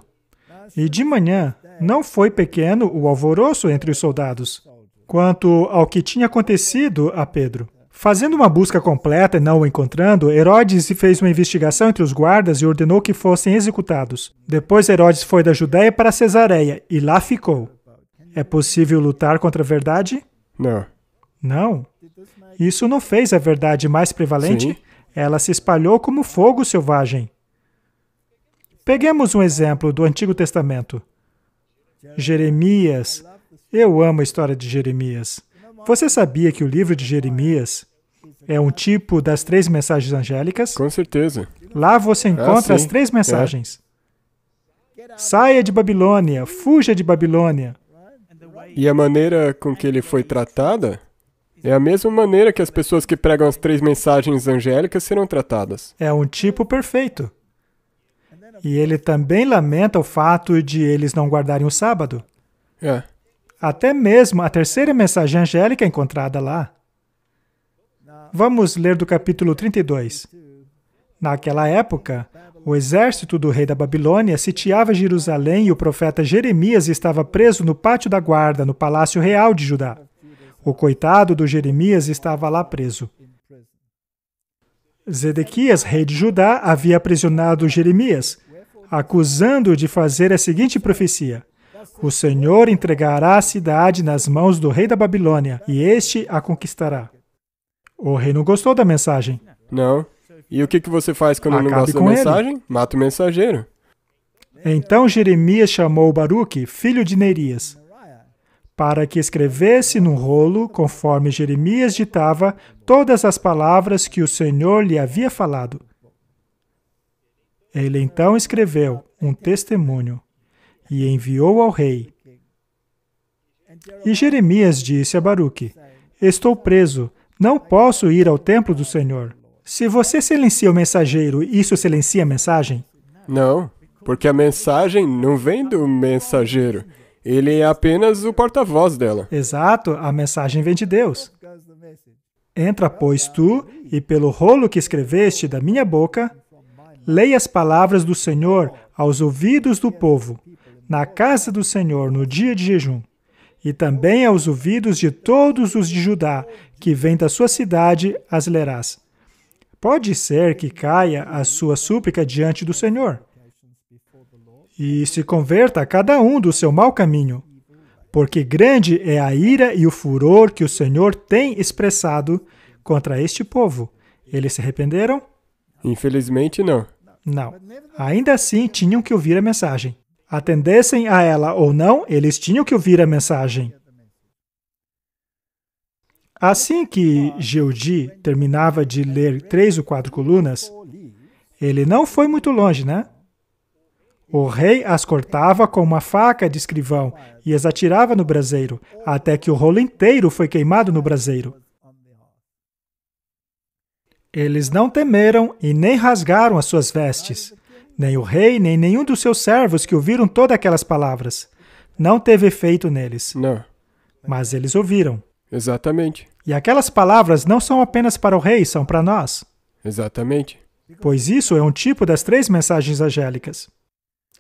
[SPEAKER 2] E de manhã, não foi pequeno o alvoroço entre os soldados, quanto ao que tinha acontecido a Pedro. Fazendo uma busca completa e não o encontrando, Herodes fez uma investigação entre os guardas e ordenou que fossem executados. Depois Herodes foi da Judéia para Cesareia e lá ficou. É possível lutar contra a verdade?
[SPEAKER 1] Não.
[SPEAKER 2] Não. Isso não fez a verdade mais prevalente?
[SPEAKER 1] Sim.
[SPEAKER 2] Ela se espalhou como fogo selvagem. Peguemos um exemplo do Antigo Testamento. Jeremias. Eu amo a história de Jeremias. Você sabia que o livro de Jeremias é um tipo das 3 mensagens angélicas?
[SPEAKER 1] Com certeza.
[SPEAKER 2] Lá você encontra as
[SPEAKER 1] sim.
[SPEAKER 2] 3 mensagens. Saia de Babilônia, fuja de Babilônia.
[SPEAKER 1] E a maneira com que ele foi tratada é a mesma maneira que as pessoas que pregam as 3 mensagens angélicas serão tratadas.
[SPEAKER 2] É um tipo perfeito. E ele também lamenta o fato de eles não guardarem o sábado. Até mesmo a 3ª mensagem angélica é encontrada lá. Vamos ler do capítulo 32. Naquela época, o exército do rei da Babilônia sitiava Jerusalém e o profeta Jeremias estava preso no pátio da guarda, no palácio real de Judá. O coitado do Jeremias estava lá preso. Zedequias, rei de Judá, havia aprisionado Jeremias, acusando-o de fazer a seguinte profecia: o Senhor entregará a cidade nas mãos do rei da Babilônia, e este a conquistará. O rei não gostou da mensagem.
[SPEAKER 1] Não. E o que você faz quando não
[SPEAKER 2] Acabe
[SPEAKER 1] gosta da
[SPEAKER 2] com ele.
[SPEAKER 1] mensagem? Mata o mensageiro.
[SPEAKER 2] Então Jeremias chamou Baruque, filho de Nerias, para que escrevesse num rolo, conforme Jeremias ditava, todas as palavras que o Senhor lhe havia falado. Ele então escreveu um testemunho e enviou ao rei. E Jeremias disse a Baruque: estou preso, não posso ir ao templo do Senhor. Se você silencia o mensageiro, isso silencia a mensagem?
[SPEAKER 1] Não, porque a mensagem não vem do mensageiro. Ele é apenas o porta-voz dela.
[SPEAKER 2] Exato, a mensagem vem de Deus. Entra, pois, tu, e pelo rolo que escreveste da minha boca, leia as palavras do Senhor aos ouvidos do povo, na casa do Senhor, no dia de jejum, e também aos ouvidos de todos os de Judá, que vêm da sua cidade, as lerás. Pode ser que caia a sua súplica diante do Senhor, e se converta cada um do seu mau caminho, porque grande é a ira e o furor que o Senhor tem expressado contra este povo. Eles se arrependeram?
[SPEAKER 1] Infelizmente, não.
[SPEAKER 2] Não. Ainda assim, tinham que ouvir a mensagem. Atendessem a ela ou não, eles tinham que ouvir a mensagem. Assim que Jeudi terminava de ler 3 ou 4 colunas, ele não foi muito longe, né? O rei as cortava com uma faca de escrivão e as atirava no braseiro, até que o rolo inteiro foi queimado no braseiro. Eles não temeram e nem rasgaram as suas vestes. Nem o rei, nem nenhum dos seus servos que ouviram todas aquelas palavras. Não teve efeito neles.
[SPEAKER 1] Não.
[SPEAKER 2] Mas eles ouviram.
[SPEAKER 1] Exatamente.
[SPEAKER 2] E aquelas palavras não são apenas para o rei, são para nós.
[SPEAKER 1] Exatamente.
[SPEAKER 2] Pois isso é um tipo das 3 mensagens angélicas.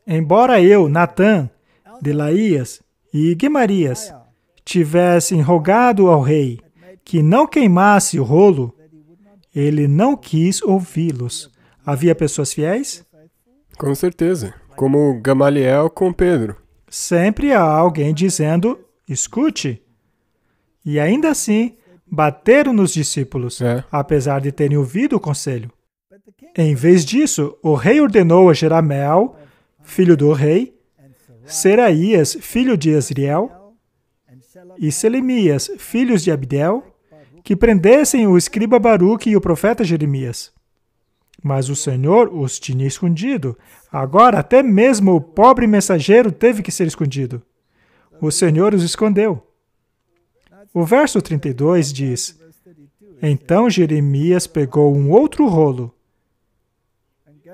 [SPEAKER 2] Embora eu, Natã, Delaías e Guimarias tivessem rogado ao rei que não queimasse o rolo, ele não quis ouvi-los. Havia pessoas fiéis?
[SPEAKER 1] Com certeza. Como Gamaliel com Pedro.
[SPEAKER 2] Sempre há alguém dizendo, escute. E ainda assim, bateram nos discípulos, apesar de terem ouvido o conselho. Em vez disso, o rei ordenou a Jerameel, filho do rei, Seraías, filho de Asriel, e Selemias, filhos de Abdel, que prendessem o escriba Baruque e o profeta Jeremias. Mas o Senhor os tinha escondido. Agora, até mesmo o pobre mensageiro teve que ser escondido. O Senhor os escondeu. O verso 32 diz, então Jeremias pegou um outro rolo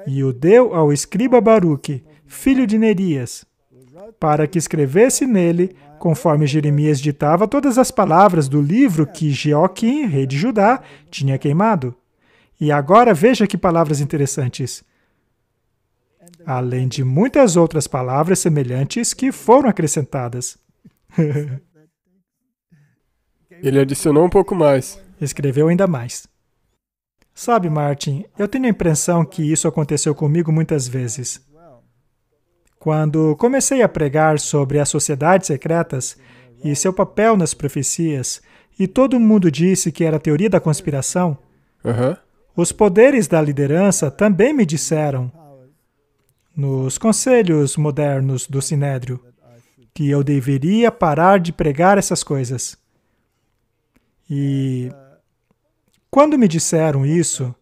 [SPEAKER 2] e o deu ao escriba Baruque, filho de Nerias, para que escrevesse nele, conforme Jeremias ditava todas as palavras do livro que Jeoaquim, rei de Judá, tinha queimado. E agora veja que palavras interessantes. Além de muitas outras palavras semelhantes que foram acrescentadas.
[SPEAKER 1] Ele adicionou um pouco mais.
[SPEAKER 2] Escreveu ainda mais. Sabe, Martin, eu tenho a impressão que isso aconteceu comigo muitas vezes. Quando comecei a pregar sobre as sociedades secretas e seu papel nas profecias, e todo mundo disse que era teoria da conspiração, os poderes da liderança também me disseram, nos conselhos modernos do Sinédrio, que eu deveria parar de pregar essas coisas. E quando me disseram isso,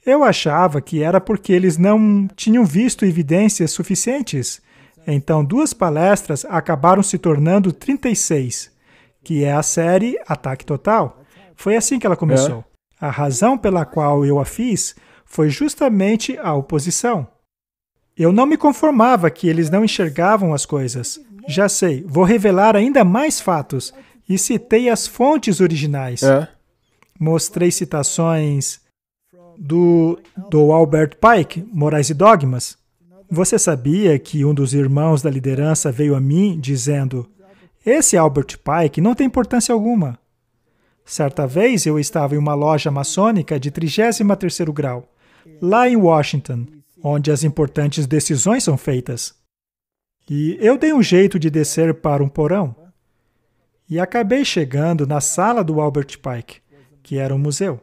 [SPEAKER 2] eu achava que era porque eles não tinham visto evidências suficientes. Então, 2 palestras acabaram se tornando 36, que é a série Ataque Total. Foi assim que ela começou. A razão pela qual eu a fiz foi justamente a oposição. Eu não me conformava que eles não enxergavam as coisas. Já sei, vou revelar ainda mais fatos. E citei as fontes originais. Mostrei citações do Albert Pike, Morais e Dogmas. Você sabia que um dos irmãos da liderança veio a mim dizendo, esse Albert Pike não tem importância alguma. Certa vez eu estava em uma loja maçônica de 33º grau, lá em Washington, onde as importantes decisões são feitas. E eu dei um jeito de descer para um porão. E acabei chegando na sala do Albert Pike, que era um museu.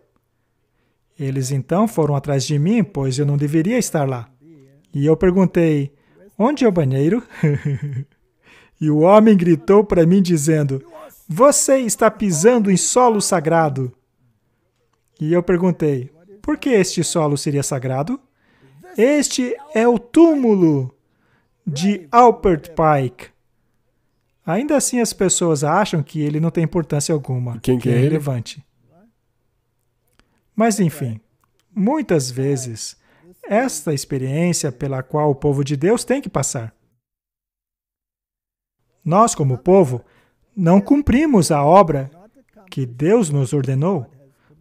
[SPEAKER 2] Eles então foram atrás de mim, pois eu não deveria estar lá. E eu perguntei, onde é o banheiro? E o homem gritou para mim dizendo, você está pisando em solo sagrado. E eu perguntei, por que este solo seria sagrado? Este é o túmulo de Albert Pike. Ainda assim as pessoas acham que ele não tem importância alguma,
[SPEAKER 1] Quem que é
[SPEAKER 2] irrelevante. Mas enfim, Muitas vezes, esta experiência pela qual o povo de Deus tem que passar. Nós, como povo, não cumprimos a obra que Deus nos ordenou.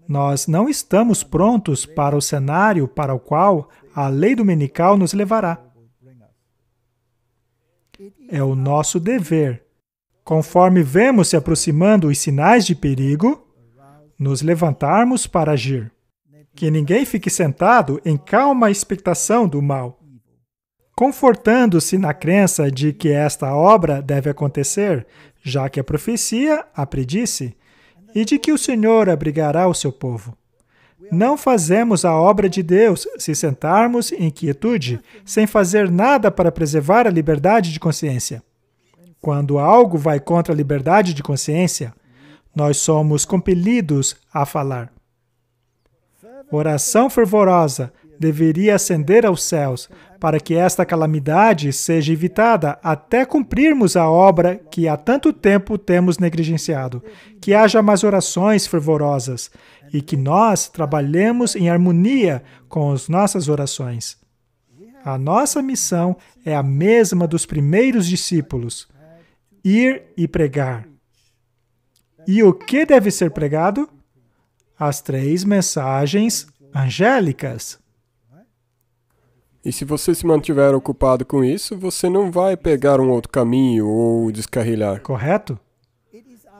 [SPEAKER 2] Nós não estamos prontos para o cenário para o qual a lei dominical nos levará. É o nosso dever, conforme vemos se aproximando os sinais de perigo, nos levantarmos para agir. Que ninguém fique sentado em calma expectação do mal, confortando-se na crença de que esta obra deve acontecer, já que a profecia a predisse, e de que o Senhor abrigará o seu povo. Não fazemos a obra de Deus se sentarmos em quietude, sem fazer nada para preservar a liberdade de consciência. Quando algo vai contra a liberdade de consciência, nós somos compelidos a falar. Oração fervorosa deveria ascender aos céus para que esta calamidade seja evitada até cumprirmos a obra que há tanto tempo temos negligenciado, que haja mais orações fervorosas e que nós trabalhemos em harmonia com as nossas orações. A nossa missão é a mesma dos primeiros discípulos: ir e pregar. E o que deve ser pregado? As 3 mensagens angélicas.
[SPEAKER 1] E se você se mantiver ocupado com isso, você não vai pegar um outro caminho ou descarrilhar.
[SPEAKER 2] Correto?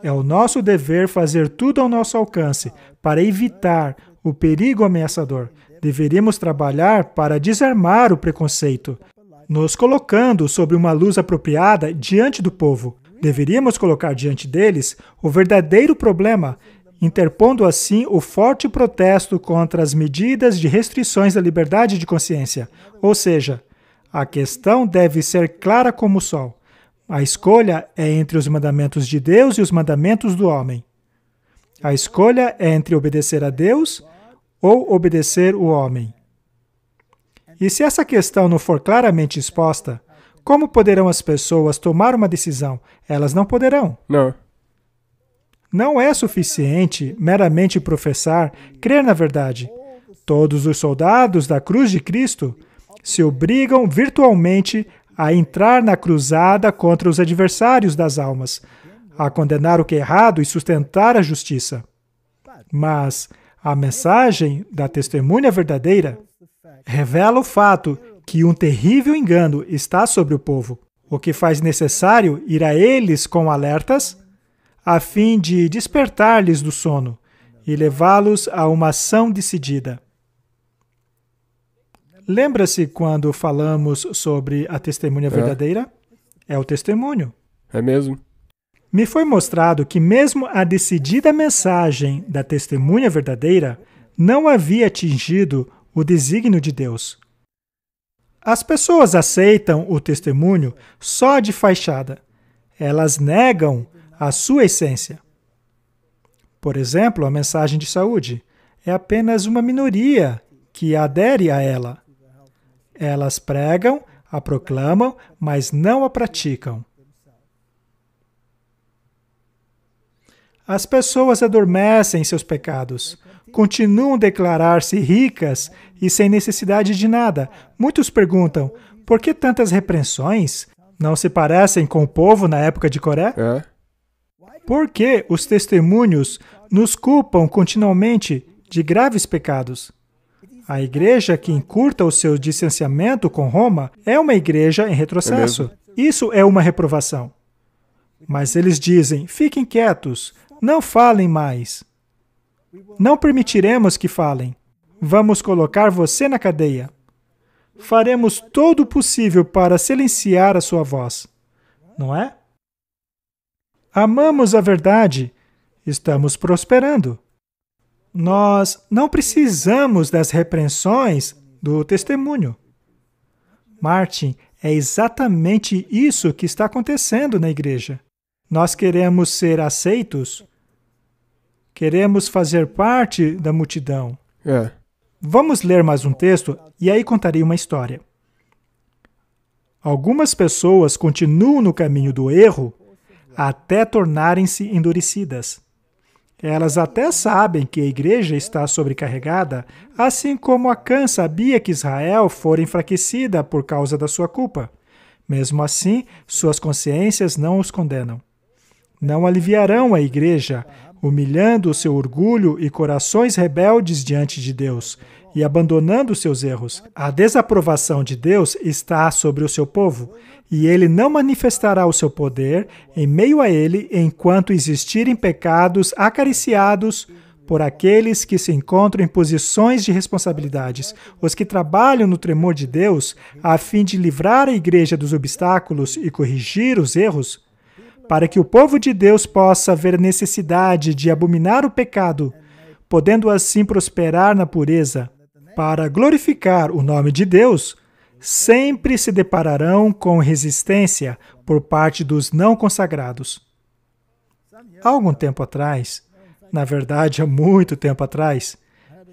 [SPEAKER 2] É o nosso dever fazer tudo ao nosso alcance para evitar o perigo ameaçador. Deveríamos trabalhar para desarmar o preconceito, nos colocando sob uma luz apropriada diante do povo. Deveríamos colocar diante deles o verdadeiro problema, interpondo assim o forte protesto contra as medidas de restrições da liberdade de consciência. Ou seja, a questão deve ser clara como o sol. A escolha é entre os mandamentos de Deus e os mandamentos do homem. A escolha é entre obedecer a Deus ou obedecer o homem. E se essa questão não for claramente exposta, como poderão as pessoas tomar uma decisão? Elas não poderão.
[SPEAKER 1] Não.
[SPEAKER 2] Não é suficiente meramente professar, crer na verdade. Todos os soldados da cruz de Cristo se obrigam virtualmente a entrar na cruzada contra os adversários das almas, a condenar o que é errado e sustentar a justiça. Mas a mensagem da testemunha verdadeira revela o fato que um terrível engano está sobre o povo, o que faz necessário ir a eles com alertas, a fim de despertar-lhes do sono e levá-los a uma ação decidida. Lembra-se quando falamos sobre a testemunha verdadeira? É o testemunho.
[SPEAKER 1] É mesmo?
[SPEAKER 2] Me foi mostrado que mesmo a decidida mensagem da testemunha verdadeira não havia atingido o desígnio de Deus. As pessoas aceitam o testemunho só de fachada. Elas negam a sua essência. Por exemplo, a mensagem de saúde é apenas uma minoria que adere a ela. Elas pregam, a proclamam, mas não a praticam. As pessoas adormecem em seus pecados, continuam a declarar-se ricas e sem necessidade de nada. Muitos perguntam, por que tantas repreensões? Não se parecem com o povo na época de Coré? Por que os testemunhos nos culpam continuamente de graves pecados? A igreja que encurta o seu distanciamento com Roma é uma igreja em retrocesso. Isso é uma reprovação. Mas eles dizem, fiquem quietos, não falem mais. Não permitiremos que falem. Vamos colocar você na cadeia. Faremos todo o possível para silenciar a sua voz. Não é? Amamos a verdade. Estamos prosperando. Nós não precisamos das repreensões do testemunho. Martin, é exatamente isso que está acontecendo na igreja. Nós queremos ser aceitos. Queremos fazer parte da multidão. Vamos ler mais um texto e aí contarei uma história. Algumas pessoas continuam no caminho do erro até tornarem-se endurecidas. Elas até sabem que a igreja está sobrecarregada, assim como Acã sabia que Israel fora enfraquecida por causa da sua culpa. Mesmo assim, suas consciências não os condenam. Não aliviarão a igreja, humilhando o seu orgulho e corações rebeldes diante de Deus e abandonando seus erros. A desaprovação de Deus está sobre o seu povo, e ele não manifestará o seu poder em meio a ele enquanto existirem pecados acariciados por aqueles que se encontram em posições de responsabilidades, os que trabalham no tremor de Deus a fim de livrar a igreja dos obstáculos e corrigir os erros, para que o povo de Deus possa ver a necessidade de abominar o pecado, podendo assim prosperar na pureza. Para glorificar o nome de Deus, sempre se depararão com resistência por parte dos não consagrados. Há algum tempo atrás, na verdade, há muito tempo atrás,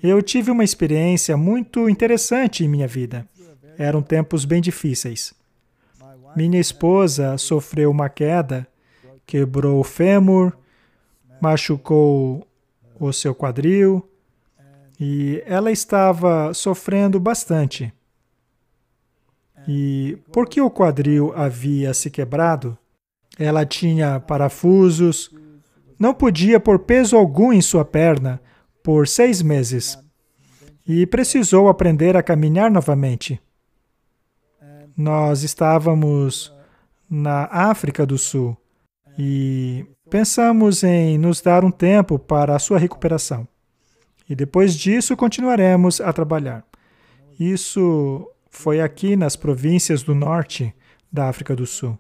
[SPEAKER 2] eu tive uma experiência muito interessante em minha vida. Eram tempos bem difíceis. Minha esposa sofreu uma queda, quebrou o fêmur, machucou o seu quadril e ela estava sofrendo bastante. E porque o quadril havia se quebrado, ela tinha parafusos, não podia pôr peso algum em sua perna por 6 meses e precisou aprender a caminhar novamente. Nós estávamos na África do Sul e pensamos em nos dar um tempo para a sua recuperação. E depois disso continuaremos a trabalhar. Isso foi aqui nas províncias do norte da África do Sul.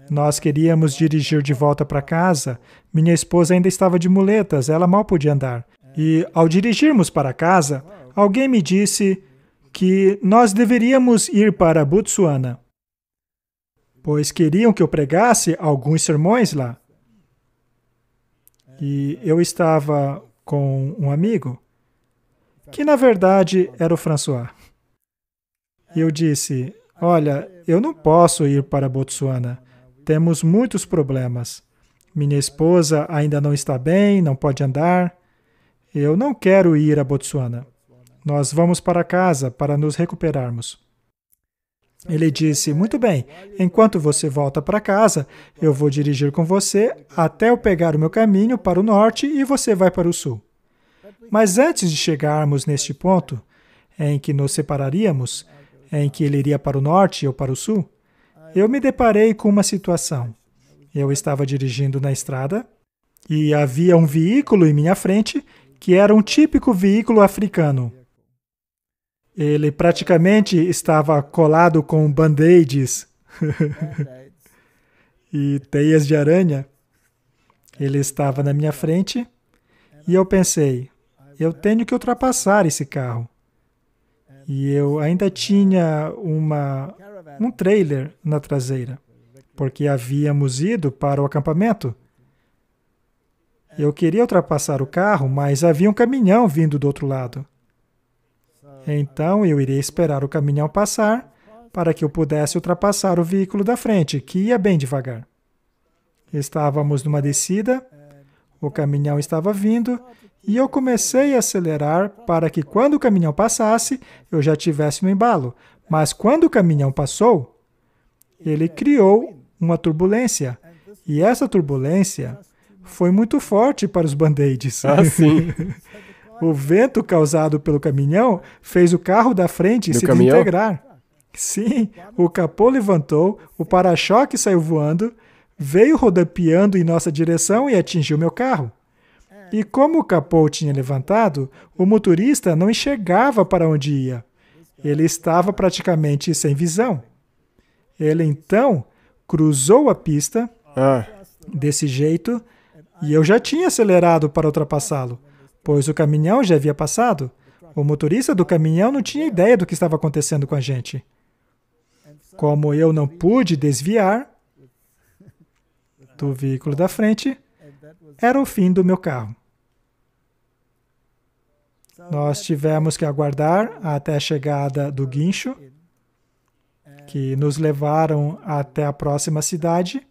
[SPEAKER 2] Nós queríamos dirigir de volta para casa. Minha esposa ainda estava de muletas, ela mal podia andar. E ao dirigirmos para casa, alguém me disse que nós deveríamos ir para Botsuana, pois queriam que eu pregasse alguns sermões lá. E eu estava com um amigo, que na verdade era o François. E eu disse, olha, eu não posso ir para Botsuana. Temos muitos problemas. Minha esposa ainda não está bem, não pode andar. Eu não quero ir a Botsuana. Nós vamos para casa para nos recuperarmos. Ele disse, muito bem, enquanto você volta para casa, eu vou dirigir com você até eu pegar o meu caminho para o norte e você vai para o sul. Mas antes de chegarmos neste ponto, em que nos separaríamos, em que ele iria para o norte e eu para o sul, eu me deparei com uma situação. Eu estava dirigindo na estrada e havia um veículo em minha frente que era um típico veículo africano. Ele praticamente estava colado com band-aids e teias de aranha. Ele estava na minha frente e eu pensei, eu tenho que ultrapassar esse carro. E eu ainda tinha um trailer na traseira, porque havíamos ido para o acampamento. Eu queria ultrapassar o carro, mas havia um caminhão vindo do outro lado. Então eu iria esperar o caminhão passar para que eu pudesse ultrapassar o veículo da frente, que ia bem devagar. Estávamos numa descida, o caminhão estava vindo e eu comecei a acelerar para que quando o caminhão passasse, eu já estivesse no embalo. Mas quando o caminhão passou, ele criou uma turbulência. E essa turbulência foi muito forte para os band-aids.
[SPEAKER 1] Ah, sim.
[SPEAKER 2] O vento causado pelo caminhão fez o carro da frente se desintegrar. Sim, o capô levantou, o para-choque saiu voando, veio rodopiando em nossa direção e atingiu meu carro. E como o capô tinha levantado, o motorista não enxergava para onde ia. Ele estava praticamente sem visão. Ele então cruzou a pista desse jeito e eu já tinha acelerado para ultrapassá-lo, pois o caminhão já havia passado. O motorista do caminhão não tinha ideia do que estava acontecendo com a gente. Como eu não pude desviar do veículo da frente, era o fim do meu carro. Nós tivemos que aguardar até a chegada do guincho, que nos levaram até a próxima cidade,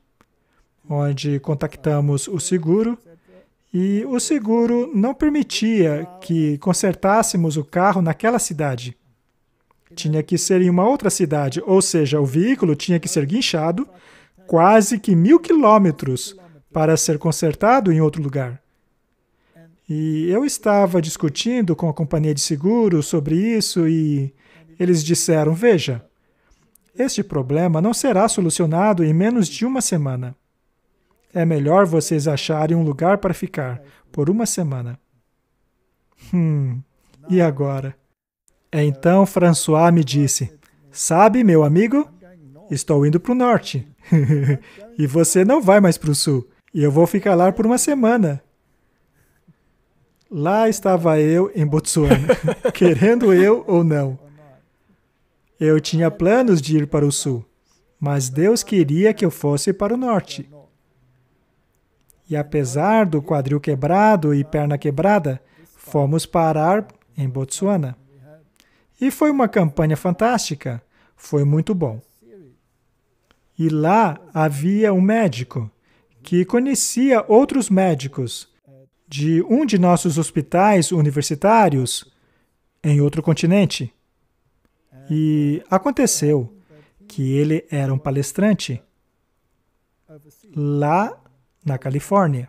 [SPEAKER 2] onde contactamos o seguro E o seguro não permitia que consertássemos o carro naquela cidade. Tinha que ser em uma outra cidade, ou seja, o veículo tinha que ser guinchado quase que 1.000 quilômetros para ser consertado em outro lugar. E eu estava discutindo com a companhia de seguro sobre isso e eles disseram, veja, este problema não será solucionado em menos de uma semana. É melhor vocês acharem um lugar para ficar por uma semana. E agora? Então François me disse, sabe, meu amigo, estou indo para o norte. E você não vai mais para o sul. E eu vou ficar lá por uma semana. Lá estava eu em Botsuana, querendo eu ou não. Eu tinha planos de ir para o sul, mas Deus queria que eu fosse para o norte. E apesar do quadril quebrado e perna quebrada, fomos parar em Botsuana. E foi uma campanha fantástica, foi muito bom. E lá havia um médico que conhecia outros médicos de um de nossos hospitais universitários em outro continente. E aconteceu que ele era um palestrante lá na Califórnia.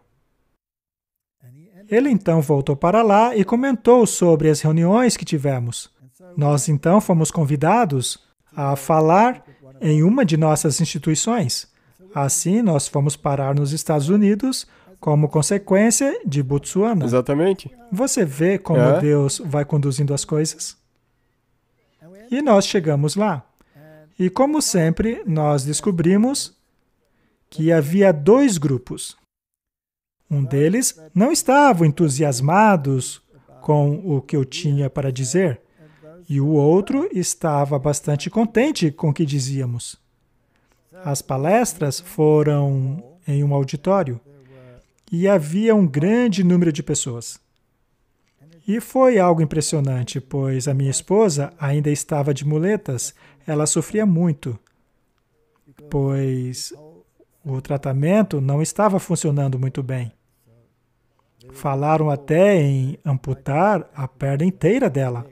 [SPEAKER 2] Ele então voltou para lá e comentou sobre as reuniões que tivemos. Nós então fomos convidados a falar em uma de nossas instituições. Assim, nós fomos parar nos Estados Unidos como consequência de Botsuana.
[SPEAKER 1] Exatamente.
[SPEAKER 2] Você vê como Deus vai conduzindo as coisas? E nós chegamos lá. E como sempre, nós descobrimos que havia 2 grupos. Um deles não estavam entusiasmados com o que eu tinha para dizer, e o outro estava bastante contente com o que dizíamos. As palestras foram em um auditório, e havia um grande número de pessoas. E foi algo impressionante, pois a minha esposa ainda estava de muletas, ela sofria muito, pois o tratamento não estava funcionando muito bem. Falaram até em amputar a perna inteira dela.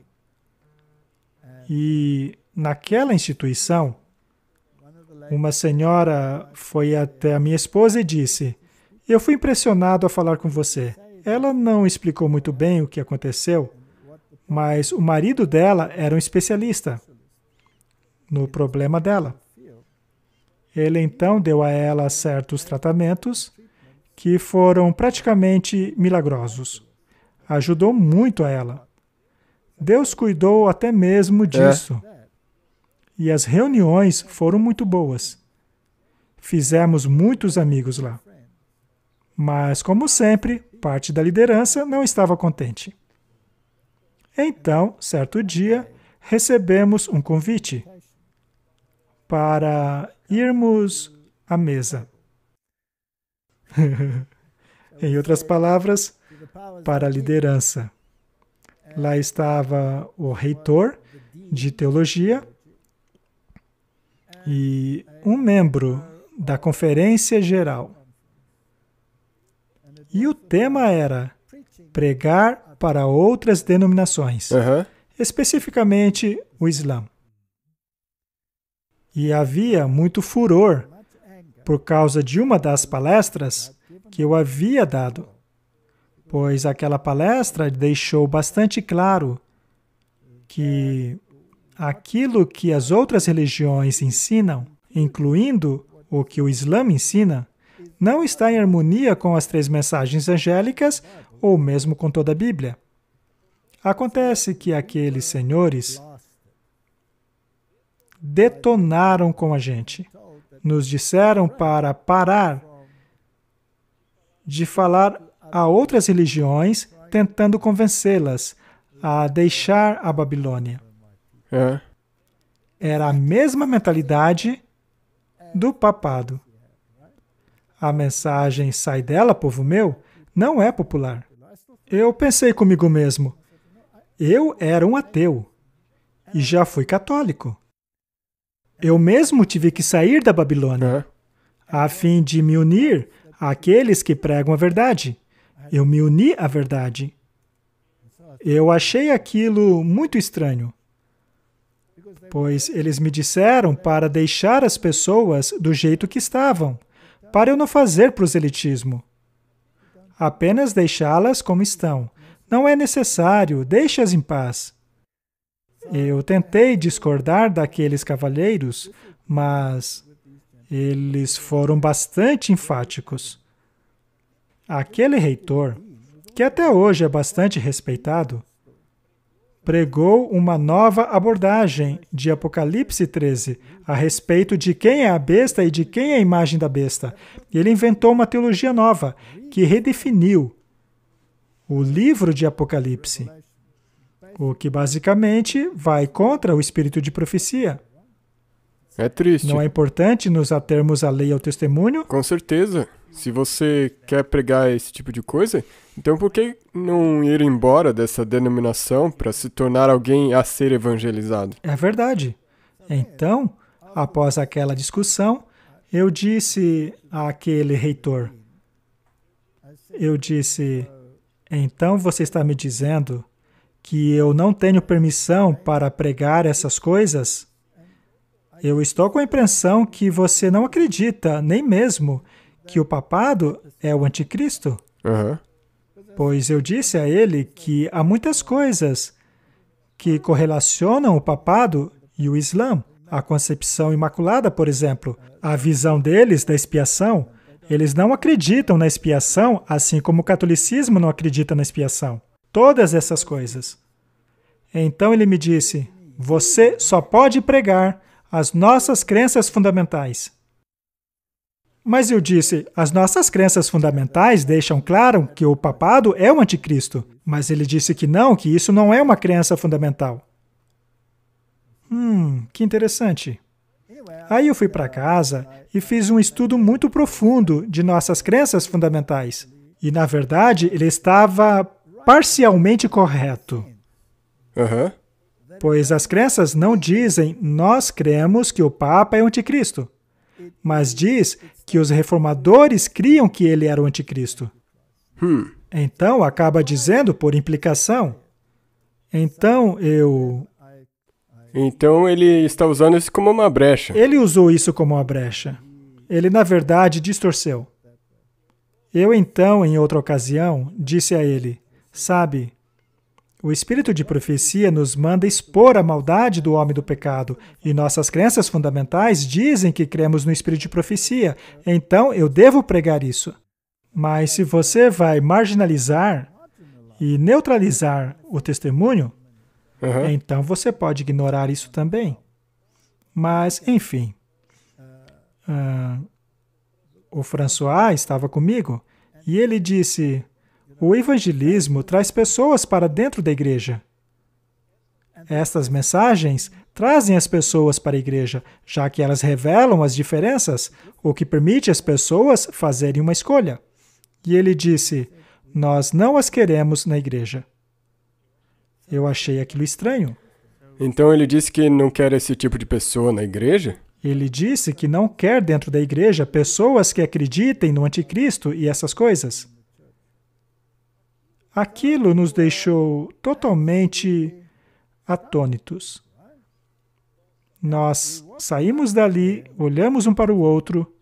[SPEAKER 2] E naquela instituição, uma senhora foi até a minha esposa e disse, eu fui impressionado a falar com você. Ela não explicou muito bem o que aconteceu, mas o marido dela era um especialista no problema dela. Ele então deu a ela certos tratamentos que foram praticamente milagrosos. Ajudou muito a ela. Deus cuidou até mesmo disso. E as reuniões foram muito boas. Fizemos muitos amigos lá. Mas, como sempre, parte da liderança não estava contente. Então, certo dia, recebemos um convite para irmos à mesa. Em outras palavras, para a liderança. Lá estava o reitor de teologia e um membro da conferência geral. E o tema era pregar para outras denominações, especificamente o Islã. E havia muito furor por causa de uma das palestras que eu havia dado, pois aquela palestra deixou bastante claro que aquilo que as outras religiões ensinam, incluindo o que o Islã ensina, não está em harmonia com as 3 mensagens angélicas ou mesmo com toda a Bíblia. Acontece que aqueles senhores detonaram com a gente. Nos disseram para parar de falar a outras religiões, tentando convencê-las a deixar a Babilônia. Era a mesma mentalidade do papado. A mensagem "sai dela, povo meu" não é popular. Eu pensei comigo mesmo, eu era um ateu e já fui católico. Eu mesmo tive que sair da Babilônia a fim de me unir àqueles que pregam a verdade. Eu me uni à verdade. Eu achei aquilo muito estranho, pois eles me disseram para deixar as pessoas do jeito que estavam, para eu não fazer proselitismo. Apenas deixá-las como estão. Não é necessário, deixe-as em paz. Eu tentei discordar daqueles cavalheiros, mas eles foram bastante enfáticos. Aquele reitor, que até hoje é bastante respeitado, pregou uma nova abordagem de Apocalipse 13 a respeito de quem é a besta e de quem é a imagem da besta. Ele inventou uma teologia nova que redefiniu o livro de Apocalipse, o que basicamente vai contra o espírito de profecia.
[SPEAKER 1] É triste.
[SPEAKER 2] Não é importante nos atermos à lei e ao testemunho?
[SPEAKER 1] Com certeza. Se você quer pregar esse tipo de coisa, então por que não ir embora dessa denominação para se tornar alguém a ser evangelizado?
[SPEAKER 2] É verdade. Então, após aquela discussão, eu disse àquele reitor, então você está me dizendo que eu não tenho permissão para pregar essas coisas? Eu estou com a impressão que você não acredita nem mesmo que o papado é o anticristo. Pois eu disse a ele que há muitas coisas que correlacionam o papado e o Islã. A concepção imaculada, por exemplo, a visão deles da expiação. Eles não acreditam na expiação, assim como o catolicismo não acredita na expiação. Todas essas coisas. Então ele me disse, você só pode pregar as nossas crenças fundamentais. Mas eu disse, as nossas crenças fundamentais deixam claro que o papado é o anticristo. Mas ele disse que isso não é uma crença fundamental. Que interessante. Aí eu fui para casa e fiz um estudo muito profundo de nossas crenças fundamentais. E, na verdade, ele estava parcialmente correto. Pois as crenças não dizem, nós cremos que o Papa é o anticristo. Mas diz que os reformadores criam que ele era o anticristo. Então, acaba dizendo por implicação. Então
[SPEAKER 1] ele está usando isso como uma brecha.
[SPEAKER 2] Ele usou isso como uma brecha. Ele, na verdade, distorceu. Eu, então, em outra ocasião, disse a ele, sabe, o espírito de profecia nos manda expor a maldade do homem do pecado, e nossas crenças fundamentais dizem que cremos no espírito de profecia, então eu devo pregar isso. Mas se você vai marginalizar e neutralizar o testemunho, então você pode ignorar isso também. Mas, enfim, o François estava comigo e ele disse, o evangelismo traz pessoas para dentro da igreja. Estas mensagens trazem as pessoas para a igreja, já que elas revelam as diferenças, o que permite às pessoas fazerem uma escolha. E ele disse, nós não as queremos na igreja. Eu achei aquilo estranho.
[SPEAKER 1] Então ele disse que não quer esse tipo de pessoa na igreja?
[SPEAKER 2] Ele disse que não quer dentro da igreja pessoas que acreditem no anticristo e essas coisas. Aquilo nos deixou totalmente atônitos. Nós saímos dali, olhamos um para o outro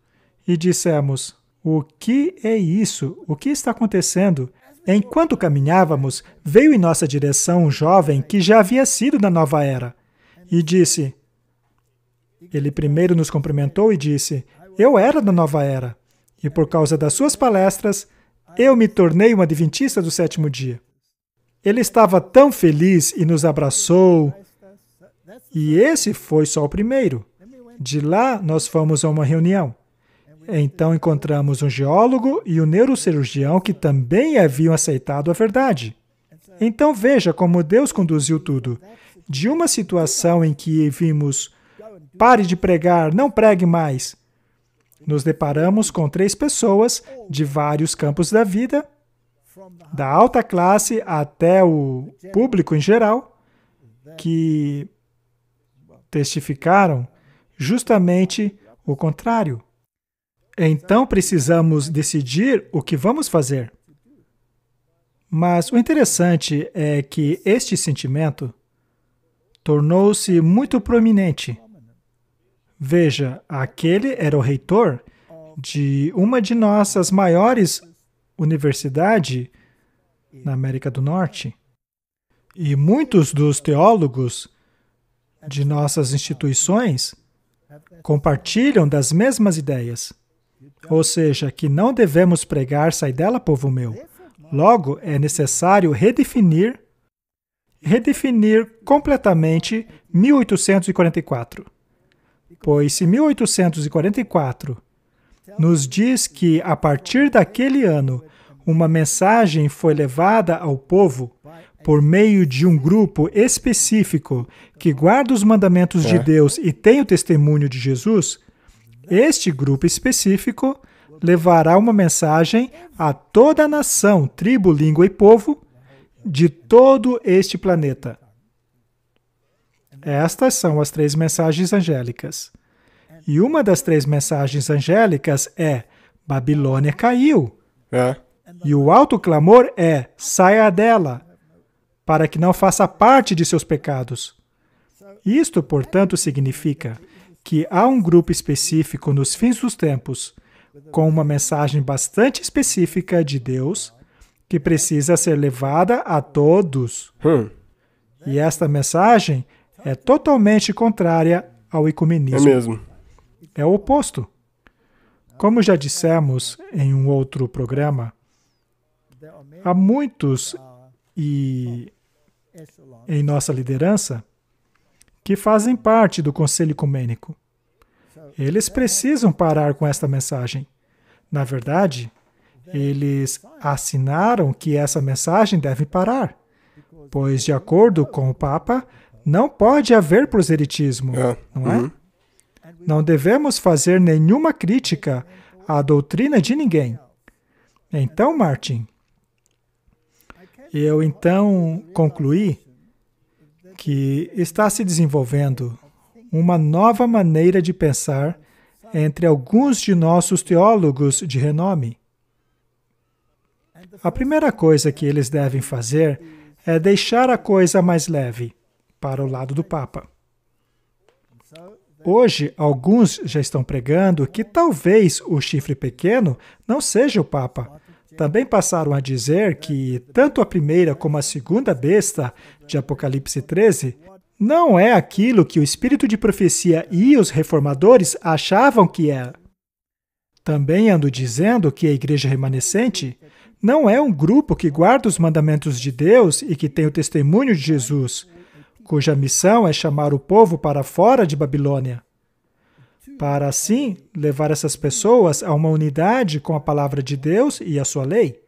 [SPEAKER 2] e dissemos, o que é isso? O que está acontecendo? Enquanto caminhávamos, veio em nossa direção um jovem que já havia sido da nova era e disse, ele primeiro nos cumprimentou e disse, eu era da nova era e por causa das suas palestras, eu me tornei um adventista do sétimo dia. Ele estava tão feliz e nos abraçou. E esse foi só o primeiro. De lá, nós fomos a uma reunião. Então, encontramos um geólogo e um neurocirurgião que também haviam aceitado a verdade. Então, veja como Deus conduziu tudo. De uma situação em que vimos, pare de pregar, não pregue mais, nos deparamos com 3 pessoas de vários campos da vida, da alta classe até o público em geral, que testificaram justamente o contrário. Então precisamos decidir o que vamos fazer. Mas o interessante é que este sentimento tornou-se muito proeminente. Veja, aquele era o reitor de uma de nossas maiores universidades na América do Norte. E muitos dos teólogos de nossas instituições compartilham das mesmas ideias. Ou seja, que não devemos pregar "sai dela, povo meu". Logo, é necessário redefinir completamente 1844. Pois se 1844 nos diz que, a partir daquele ano, uma mensagem foi levada ao povo por meio de um grupo específico que guarda os mandamentos de Deus e tem o testemunho de Jesus, este grupo específico levará uma mensagem a toda a nação, tribo, língua e povo de todo este planeta. Estas são as 3 mensagens angélicas. E uma das 3 mensagens angélicas é: Babilônia caiu. E o alto clamor é: saia dela, para que não faça parte de seus pecados. Isto, portanto, significa que há um grupo específico nos fins dos tempos, com uma mensagem bastante específica de Deus, que precisa ser levada a todos. E esta mensagem é totalmente contrária ao ecumenismo.
[SPEAKER 1] É mesmo.
[SPEAKER 2] É o oposto. Como já dissemos em um outro programa, há muitos em nossa liderança que fazem parte do Conselho Ecumênico. Eles precisam parar com esta mensagem. Na verdade, eles assinaram que essa mensagem deve parar, pois, de acordo com o Papa, não pode haver proselitismo, não é? Não devemos fazer nenhuma crítica à doutrina de ninguém. Então, Martin, eu então concluí que está se desenvolvendo uma nova maneira de pensar entre alguns de nossos teólogos de renome. A primeira coisa que eles devem fazer é deixar a coisa mais leve, para o lado do Papa. Hoje, alguns já estão pregando que talvez o chifre pequeno não seja o Papa. Também passaram a dizer que tanto a primeira como a segunda besta de Apocalipse 13 não é aquilo que o espírito de profecia e os reformadores achavam que era. Também ando dizendo que a igreja remanescente não é um grupo que guarda os mandamentos de Deus e que tem o testemunho de Jesus, cuja missão é chamar o povo para fora de Babilônia, para assim levar essas pessoas a uma unidade com a palavra de Deus e a sua lei.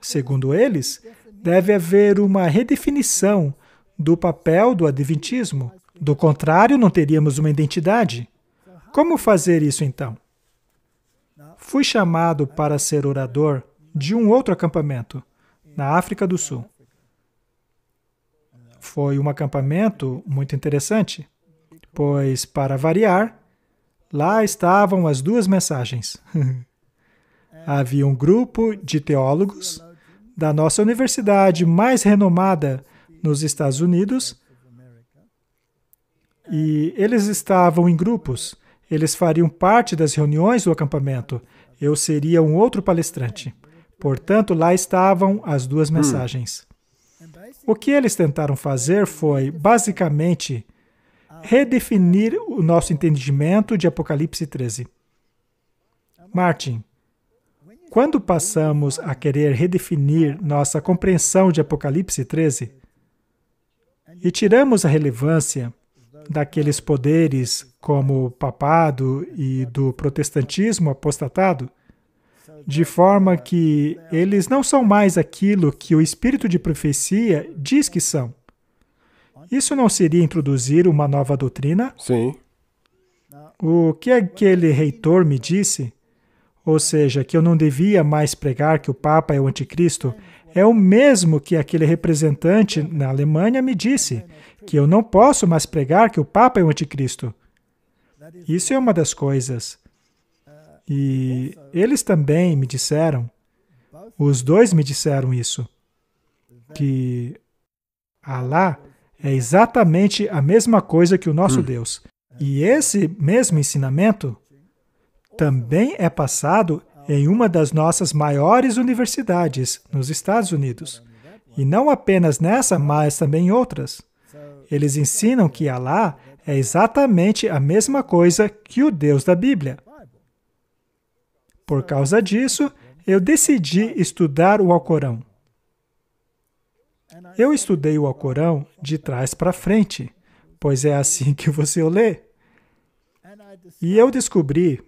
[SPEAKER 2] Segundo eles, deve haver uma redefinição do papel do adventismo. Do contrário, não teríamos uma identidade. Como fazer isso então? Fui chamado para ser orador de um outro acampamento, na África do Sul. Foi um acampamento muito interessante, pois, para variar, lá estavam as 2 mensagens. Havia um grupo de teólogos da nossa universidade mais renomada nos Estados Unidos, e eles estavam em grupos. Eles fariam parte das reuniões do acampamento. Eu seria um outro palestrante. Portanto, lá estavam as 2 mensagens. O que eles tentaram fazer foi, basicamente, redefinir o nosso entendimento de Apocalipse 13. Martin, quando passamos a querer redefinir nossa compreensão de Apocalipse 13 e tiramos a relevância daqueles poderes como o papado e do protestantismo apostatado, de forma que eles não são mais aquilo que o espírito de profecia diz que são. Isso não seria introduzir uma nova doutrina?
[SPEAKER 1] Sim.
[SPEAKER 2] O que aquele reitor me disse, ou seja, que eu não devia mais pregar que o Papa é o anticristo, é o mesmo que aquele representante na Alemanha me disse, que eu não posso mais pregar que o Papa é o anticristo. Isso é uma das coisas. E eles também me disseram Os dois me disseram isso, que Alá é exatamente a mesma coisa que o nosso Deus. E esse mesmo ensinamento também é passado em uma das nossas maiores universidades nos Estados Unidos. E não apenas nessa, mas também em outras. Eles ensinam que Alá é exatamente a mesma coisa que o Deus da Bíblia. Por causa disso, eu decidi estudar o Alcorão. Eu estudei o Alcorão de trás para frente, pois é assim que você o lê. E eu descobri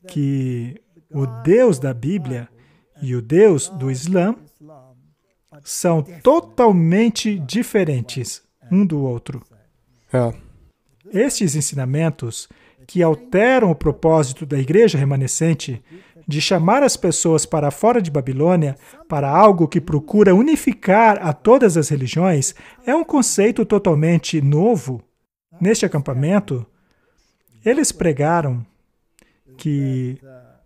[SPEAKER 2] que o Deus da Bíblia e o Deus do Islã são totalmente diferentes um do outro. Estes ensinamentos, que alteram o propósito da igreja remanescente de chamar as pessoas para fora de Babilônia para algo que procura unificar a todas as religiões, é um conceito totalmente novo. Neste acampamento, eles pregaram que,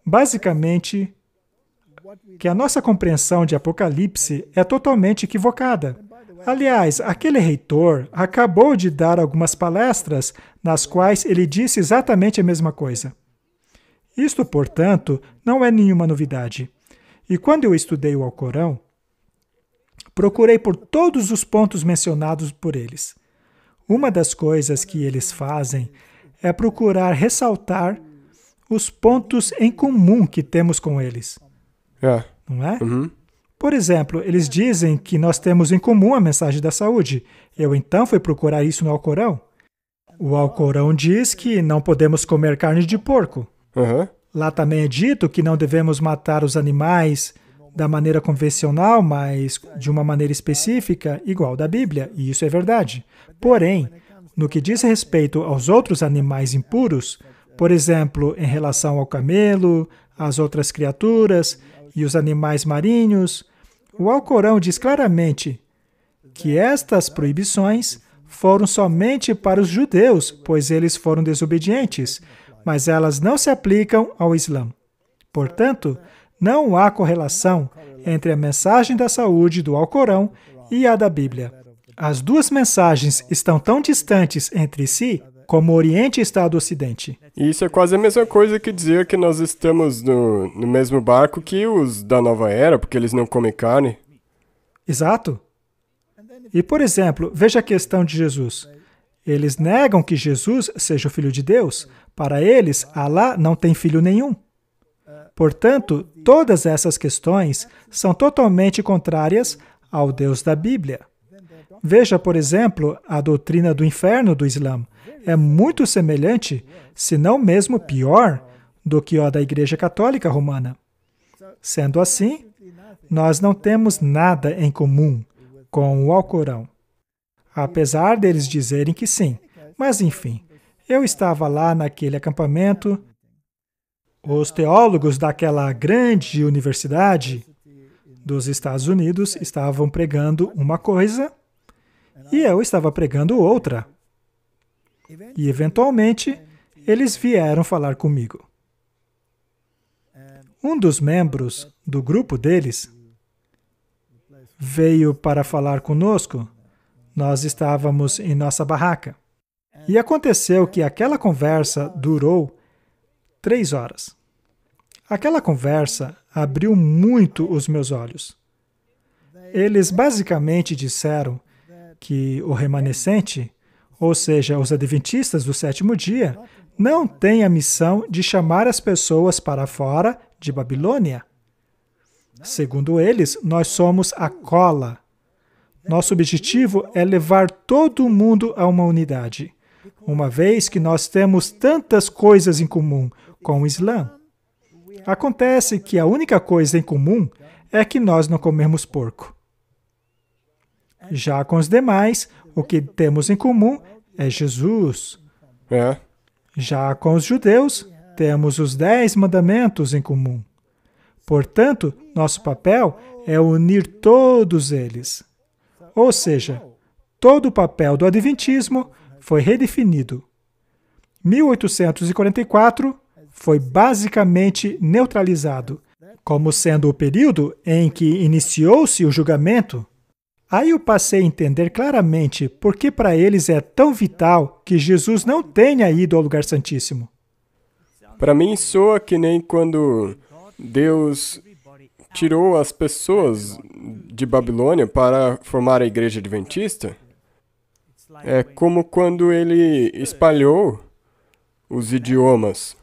[SPEAKER 2] basicamente, que a nossa compreensão de Apocalipse é totalmente equivocada. Aliás, aquele reitor acabou de dar algumas palestras nas quais ele disse exatamente a mesma coisa. Isto, portanto, não é nenhuma novidade. E quando eu estudei o Alcorão, procurei por todos os pontos mencionados por eles. Uma das coisas que eles fazem é procurar ressaltar os pontos em comum que temos com eles. Não é? Por exemplo, eles dizem que nós temos em comum a mensagem da saúde. Eu então fui procurar isso no Alcorão. O Alcorão diz que não podemos comer carne de porco. Lá também é dito que não devemos matar os animais da maneira convencional, mas de uma maneira específica, igual da Bíblia, e isso é verdade. Porém, no que diz respeito aos outros animais impuros, por exemplo, em relação ao camelo, às outras criaturas e os animais marinhos, o Alcorão diz claramente que estas proibições foram somente para os judeus, pois eles foram desobedientes, mas elas não se aplicam ao Islã. Portanto, não há correlação entre a mensagem da saúde do Alcorão e a da Bíblia. As duas mensagens estão tão distantes entre si como o Oriente está do Ocidente.
[SPEAKER 1] E isso é quase a mesma coisa que dizer que nós estamos no mesmo barco que os da Nova Era, porque eles não comem carne.
[SPEAKER 2] Exato. E, por exemplo, veja a questão de Jesus. Eles negam que Jesus seja o Filho de Deus. Para eles, Alá não tem filho nenhum. Portanto, todas essas questões são totalmente contrárias ao Deus da Bíblia. Veja, por exemplo, a doutrina do inferno do Islã. É muito semelhante, se não mesmo pior, do que a da Igreja Católica Romana. Sendo assim, nós não temos nada em comum com o Alcorão. Apesar deles dizerem que sim. Mas, enfim, eu estava lá naquele acampamento. Os teólogos daquela grande universidade dos Estados Unidos estavam pregando uma coisa e eu estava pregando outra. E, eventualmente, eles vieram falar comigo. Um dos membros do grupo deles veio para falar conosco. Nós estávamos em nossa barraca. E aconteceu que aquela conversa durou 3 horas. Aquela conversa abriu muito os meus olhos. Eles basicamente disseram que o remanescente, ou seja, os adventistas do sétimo dia, não têm a missão de chamar as pessoas para fora de Babilônia. Segundo eles, nós somos a cola. Nosso objetivo é levar todo mundo a uma unidade, uma vez que nós temos tantas coisas em comum com o Islã. Acontece que a única coisa em comum é que nós não comemos porco. Já com os demais, o que temos em comum é Jesus. Já com os judeus, temos os 10 mandamentos em comum. Portanto, nosso papel é unir todos eles. Ou seja, todo o papel do Adventismo foi redefinido. 1844 foi basicamente neutralizado, como sendo o período em que iniciou-se o julgamento. Aí eu passei a entender claramente por que para eles é tão vital que Jesus não tenha ido ao lugar santíssimo.
[SPEAKER 1] Para mim, soa que nem quando Deus tirou as pessoas de Babilônia para formar a igreja adventista. É como quando ele espalhou os idiomas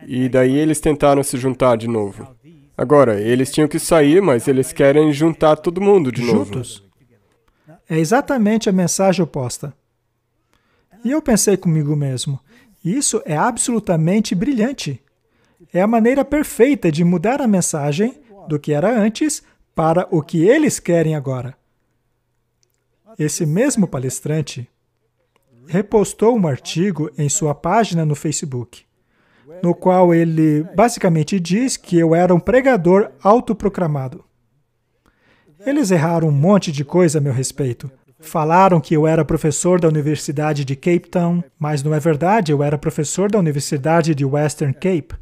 [SPEAKER 1] e daí eles tentaram se juntar de novo. Agora, eles tinham que sair, mas eles querem juntar todo mundo de novo.
[SPEAKER 2] Juntos? É exatamente a mensagem oposta. E eu pensei comigo mesmo, isso é absolutamente brilhante. É a maneira perfeita de mudar a mensagem do que era antes para o que eles querem agora. Esse mesmo palestrante repostou um artigo em sua página no Facebook, no qual ele basicamente diz que eu era um pregador autoproclamado. Eles erraram um monte de coisa a meu respeito. Falaram que eu era professor da Universidade de Cape Town, mas não é verdade, eu era professor da Universidade de Western Cape.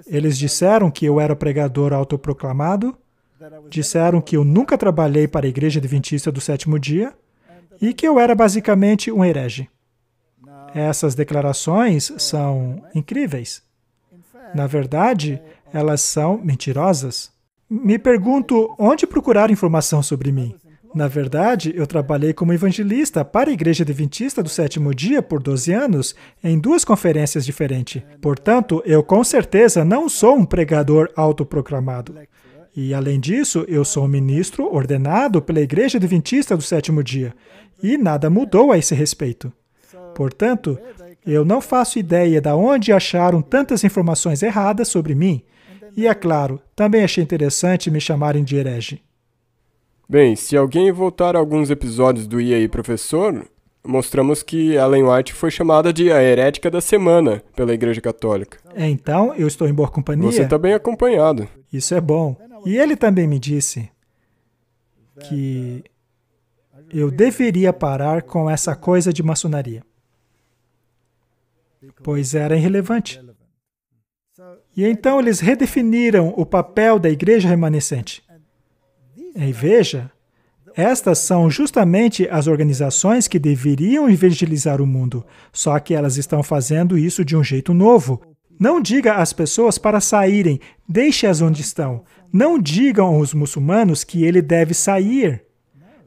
[SPEAKER 2] Eles disseram que eu era pregador autoproclamado, disseram que eu nunca trabalhei para a Igreja Adventista do Sétimo Dia e que eu era basicamente um herege. Essas declarações são incríveis. Na verdade, elas são mentirosas. Me pergunto onde procurar informação sobre mim. Na verdade, eu trabalhei como evangelista para a Igreja Adventista do Sétimo Dia por 12 anos, em 2 conferências diferentes. Portanto, eu com certeza não sou um pregador autoproclamado. E, além disso, eu sou um ministro ordenado pela Igreja Adventista do Sétimo Dia. E nada mudou a esse respeito. Portanto, eu não faço ideia de onde acharam tantas informações erradas sobre mim. E, é claro, também achei interessante me chamarem de herege.
[SPEAKER 1] Bem, se alguém voltar a alguns episódios do E aí, Professor, mostramos que Ellen White foi chamada de a herética da semana pela Igreja Católica.
[SPEAKER 2] Então, eu estou em boa companhia?
[SPEAKER 1] Você está bem acompanhado.
[SPEAKER 2] Isso é bom. E ele também me disse que eu deveria parar com essa coisa de maçonaria, pois era irrelevante. E então eles redefiniram o papel da igreja remanescente. E veja, estas são justamente as organizações que deveriam evangelizar o mundo, só que elas estão fazendo isso de um jeito novo. Não diga às pessoas para saírem, deixe-as onde estão. Não digam aos muçulmanos que ele deve sair.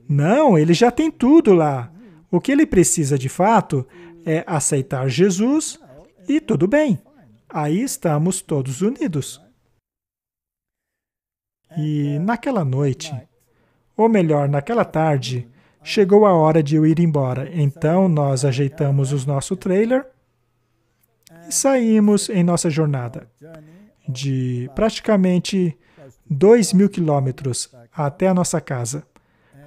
[SPEAKER 2] Não, ele já tem tudo lá. O que ele precisa de fato é aceitar Jesus e tudo bem. Aí estamos todos unidos. E naquela noite, ou melhor, naquela tarde, chegou a hora de eu ir embora. Então nós ajeitamos o nosso trailer e saímos em nossa jornada de praticamente 2.000 quilômetros até a nossa casa.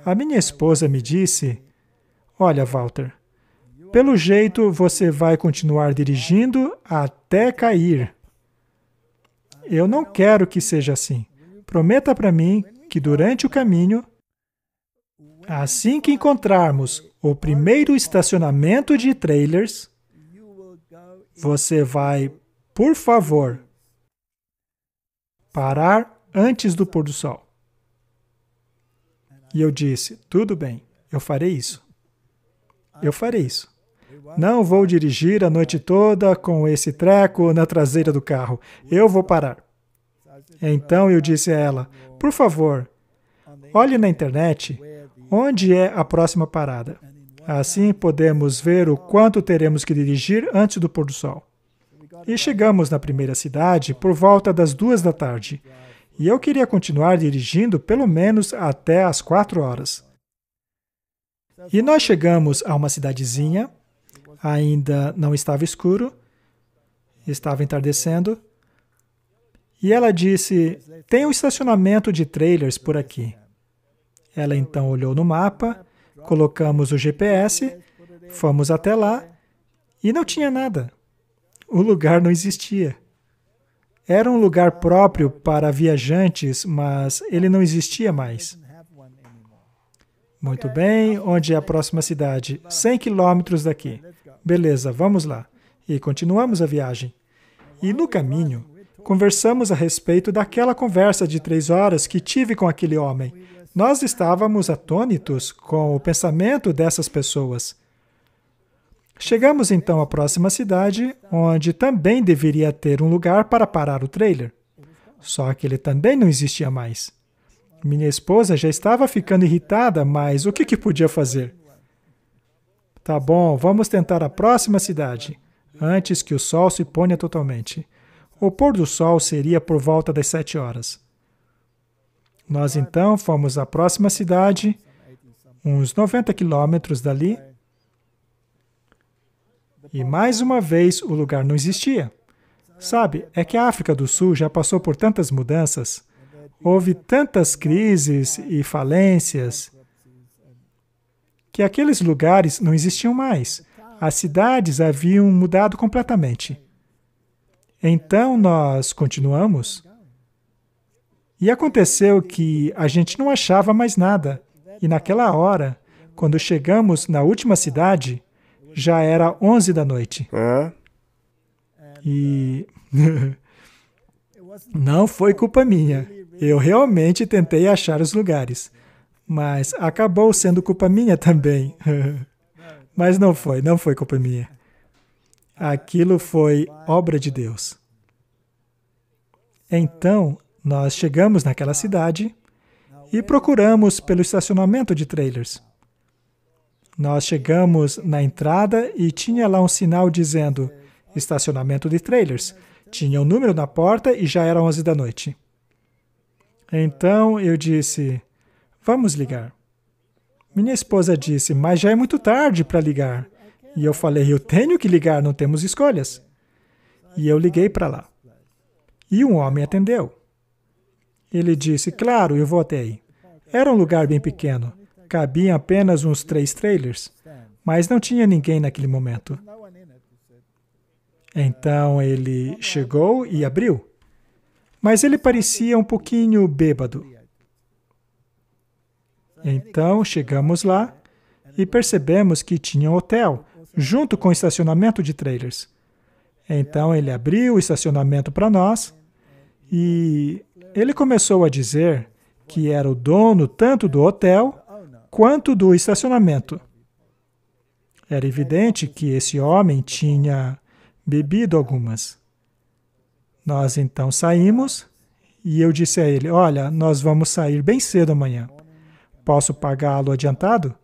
[SPEAKER 2] A minha esposa me disse, olha, Walter, pelo jeito você vai continuar dirigindo até cair. Eu não quero que seja assim. Prometa para mim que durante o caminho, assim que encontrarmos o primeiro estacionamento de trailers, você vai, por favor, parar antes do pôr do sol. E eu disse, tudo bem, eu farei isso. Eu farei isso. Não vou dirigir a noite toda com esse treco na traseira do carro. Eu vou parar. Então eu disse a ela, por favor, olhe na internet onde é a próxima parada. Assim podemos ver o quanto teremos que dirigir antes do pôr do sol. E chegamos na primeira cidade por volta das 2 da tarde. E eu queria continuar dirigindo pelo menos até às 4 horas. E nós chegamos a uma cidadezinha, ainda não estava escuro, estava entardecendo. E ela disse, tem um estacionamento de trailers por aqui. Ela então olhou no mapa, colocamos o GPS, fomos até lá e não tinha nada. O lugar não existia. Era um lugar próprio para viajantes, mas ele não existia mais. Muito bem, onde é a próxima cidade? 100 quilômetros daqui. Beleza, vamos lá. E continuamos a viagem. E no caminho, conversamos a respeito daquela conversa de 3 horas que tive com aquele homem. Nós estávamos atônitos com o pensamento dessas pessoas. Chegamos então à próxima cidade, onde também deveria ter um lugar para parar o trailer. Só que ele também não existia mais. Minha esposa já estava ficando irritada, mas o que podia fazer? Tá bom, vamos tentar a próxima cidade, antes que o sol se ponha totalmente. O pôr do sol seria por volta das 7 horas. Nós então fomos à próxima cidade, uns 90 quilômetros dali, e mais uma vez o lugar não existia. Sabe, é que a África do Sul já passou por tantas mudanças, houve tantas crises e falências, que aqueles lugares não existiam mais. As cidades haviam mudado completamente. Então nós continuamos. E aconteceu que a gente não achava mais nada. E naquela hora, quando chegamos na última cidade, já era 11 da noite. E não foi culpa minha. Eu realmente tentei achar os lugares. Mas acabou sendo culpa minha também. Mas não foi culpa minha. Aquilo foi obra de Deus. Então, nós chegamos naquela cidade e procuramos pelo estacionamento de trailers. Nós chegamos na entrada e tinha lá um sinal dizendo estacionamento de trailers. Tinha um número na porta e já era 11 da noite. Então eu disse, vamos ligar. Minha esposa disse, mas já é muito tarde para ligar. E eu falei, eu tenho que ligar, não temos escolhas. E eu liguei para lá. E um homem atendeu. Ele disse, claro, eu vou até aí. Era um lugar bem pequeno. Cabiam apenas uns 3 trailers. Mas não tinha ninguém naquele momento. Então ele chegou e abriu. Mas ele parecia um pouquinho bêbado. Então chegamos lá e percebemos que tinha um hotel, junto com o estacionamento de trailers. Então ele abriu o estacionamento para nós e ele começou a dizer que era o dono tanto do hotel quanto do estacionamento. Era evidente que esse homem tinha bebido algumas. Nós então saímos e eu disse a ele, olha, nós vamos sair bem cedo amanhã. Posso pagá-lo adiantado?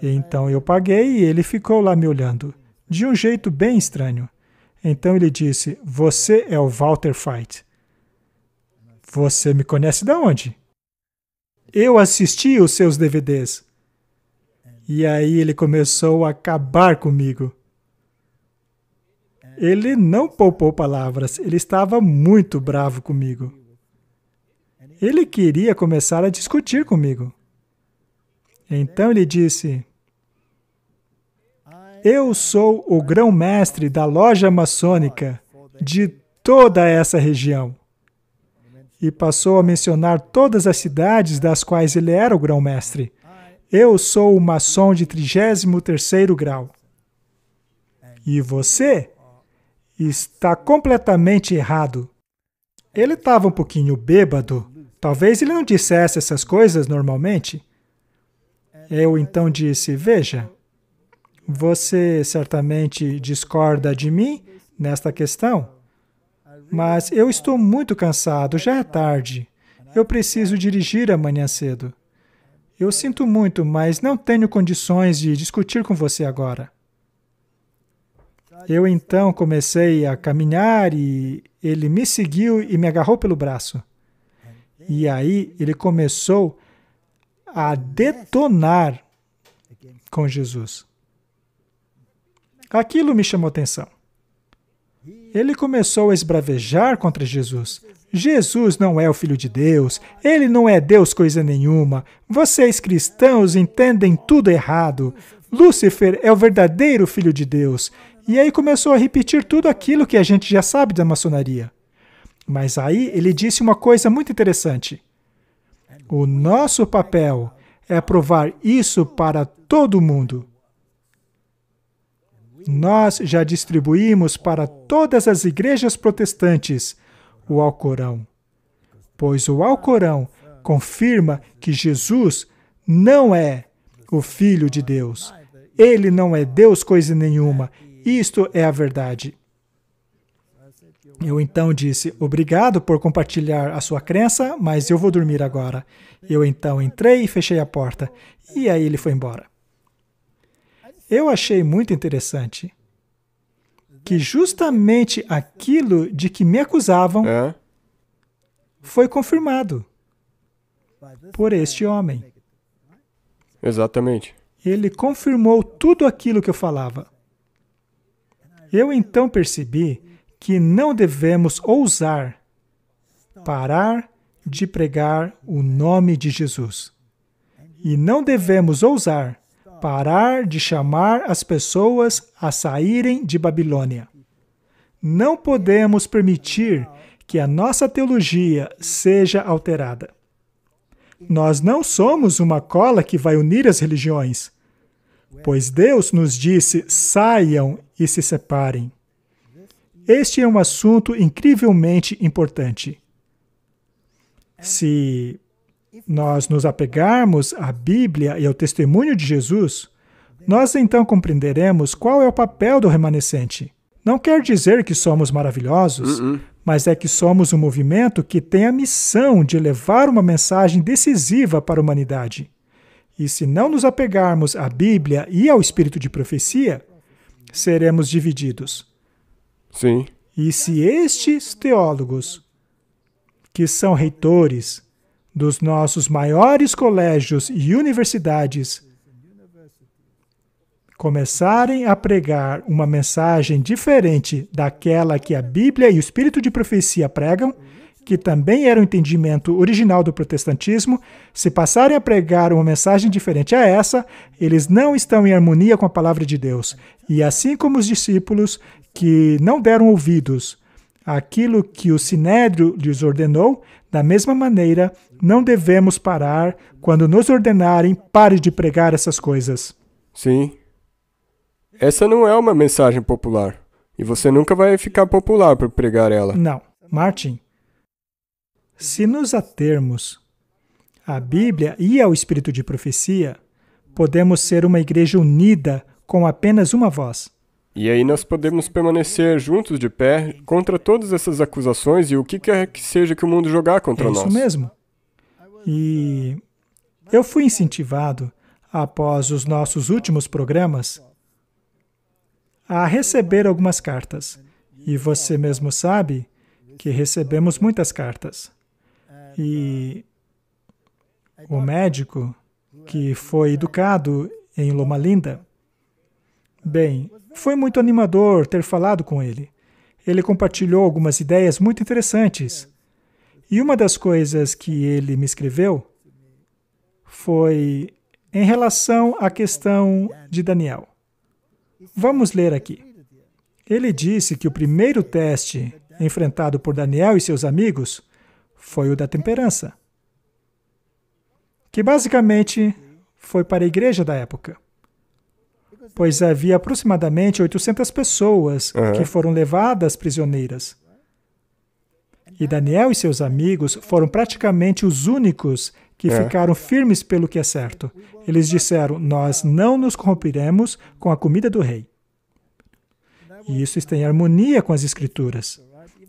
[SPEAKER 2] E então eu paguei e ele ficou lá me olhando, de um jeito bem estranho. Então ele disse, você é o Walter Fight. Você me conhece de onde? Eu assisti os seus DVDs. E aí ele começou a acabar comigo. Ele não poupou palavras, ele estava muito bravo comigo. Ele queria começar a discutir comigo. Então ele disse, eu sou o grão-mestre da loja maçônica de toda essa região. E passou a mencionar todas as cidades das quais ele era o grão-mestre. Eu sou o maçom de 33º grau. E você está completamente errado. Ele estava um pouquinho bêbado. Talvez ele não dissesse essas coisas normalmente. Eu então disse, veja, você certamente discorda de mim nesta questão, mas eu estou muito cansado, já é tarde. Eu preciso dirigir amanhã cedo. Eu sinto muito, mas não tenho condições de discutir com você agora. Eu então comecei a caminhar e ele me seguiu e me agarrou pelo braço. E aí ele começou a detonar com Jesus. Aquilo me chamou atenção. Ele começou a esbravejar contra Jesus. Jesus não é o Filho de Deus, ele não é Deus coisa nenhuma. Vocês cristãos entendem tudo errado. Lúcifer é o verdadeiro Filho de Deus. E aí começou a repetir tudo aquilo que a gente já sabe da maçonaria. Mas aí ele disse uma coisa muito interessante. O nosso papel é provar isso para todo mundo. Nós já distribuímos para todas as igrejas protestantes o Alcorão, pois o Alcorão confirma que Jesus não é o Filho de Deus. Ele não é Deus coisa nenhuma. Isto é a verdade. Eu então disse, obrigado por compartilhar a sua crença, mas eu vou dormir agora. Eu então entrei e fechei a porta. E aí ele foi embora. Eu achei muito interessante que justamente aquilo de que me acusavam foi confirmado por este homem.
[SPEAKER 1] Exatamente.
[SPEAKER 2] Ele confirmou tudo aquilo que eu falava. Eu então percebi que não devemos ousar parar de pregar o nome de Jesus. E não devemos ousar parar de chamar as pessoas a saírem de Babilônia. Não podemos permitir que a nossa teologia seja alterada. Nós não somos uma cola que vai unir as religiões, pois Deus nos disse, saiam e se separem. Este é um assunto incrivelmente importante. Se nós nos apegarmos à Bíblia e ao testemunho de Jesus, nós então compreenderemos qual é o papel do remanescente. Não quer dizer que somos maravilhosos, mas é que somos um movimento que tem a missão de levar uma mensagem decisiva para a humanidade. E se não nos apegarmos à Bíblia e ao espírito de profecia, seremos divididos.
[SPEAKER 1] Sim.
[SPEAKER 2] E se estes teólogos, que são reitores dos nossos maiores colégios e universidades, começarem a pregar uma mensagem diferente daquela que a Bíblia e o espírito de profecia pregam, que também era o entendimento original do protestantismo, se passarem a pregar uma mensagem diferente a essa, eles não estão em harmonia com a palavra de Deus. E assim como os discípulos que não deram ouvidos àquilo que o Sinédrio lhes ordenou, da mesma maneira, não devemos parar quando nos ordenarem, pare de pregar essas coisas.
[SPEAKER 1] Sim. Essa não é uma mensagem popular. E você nunca vai ficar popular por pregar ela.
[SPEAKER 2] Não. Martin, se nos atermos à Bíblia e ao espírito de profecia, podemos ser uma igreja unida com apenas uma voz.
[SPEAKER 1] E aí nós podemos permanecer juntos de pé contra todas essas acusações e o que quer que seja que o mundo jogar contra nós.
[SPEAKER 2] É isso mesmo. E eu fui incentivado, após os nossos últimos programas, a receber algumas cartas. E você mesmo sabe que recebemos muitas cartas. E o médico, que foi educado em Loma Linda, bem, foi muito animador ter falado com ele. Ele compartilhou algumas ideias muito interessantes. E uma das coisas que ele me escreveu foi em relação à questão de Daniel. Vamos ler aqui. Ele disse que o primeiro teste enfrentado por Daniel e seus amigos foi o da temperança, que basicamente foi para a igreja da época, pois havia aproximadamente 800 pessoas que foram levadas prisioneiras. E Daniel e seus amigos foram praticamente os únicos que ficaram firmes pelo que é certo. Eles disseram, nós não nos corromperemos com a comida do rei. E isso está em harmonia com as Escrituras.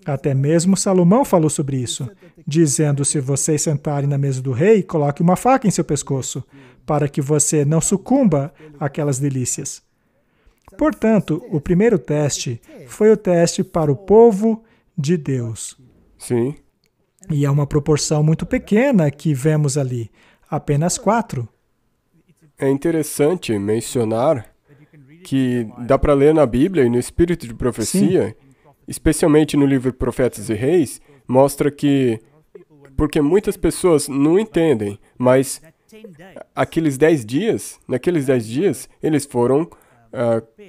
[SPEAKER 2] Até mesmo Salomão falou sobre isso, dizendo, se vocês sentarem na mesa do rei, coloque uma faca em seu pescoço, para que você não sucumba àquelas delícias. Portanto, o primeiro teste foi o teste para o povo de Deus.
[SPEAKER 1] Sim.
[SPEAKER 2] E é uma proporção muito pequena que vemos ali, apenas 4.
[SPEAKER 1] É interessante mencionar que dá para ler na Bíblia e no Espírito de Profecia, sim, especialmente no livro Profetas e Reis, mostra que, porque muitas pessoas não entendem, mas naqueles 10 dias, eles foram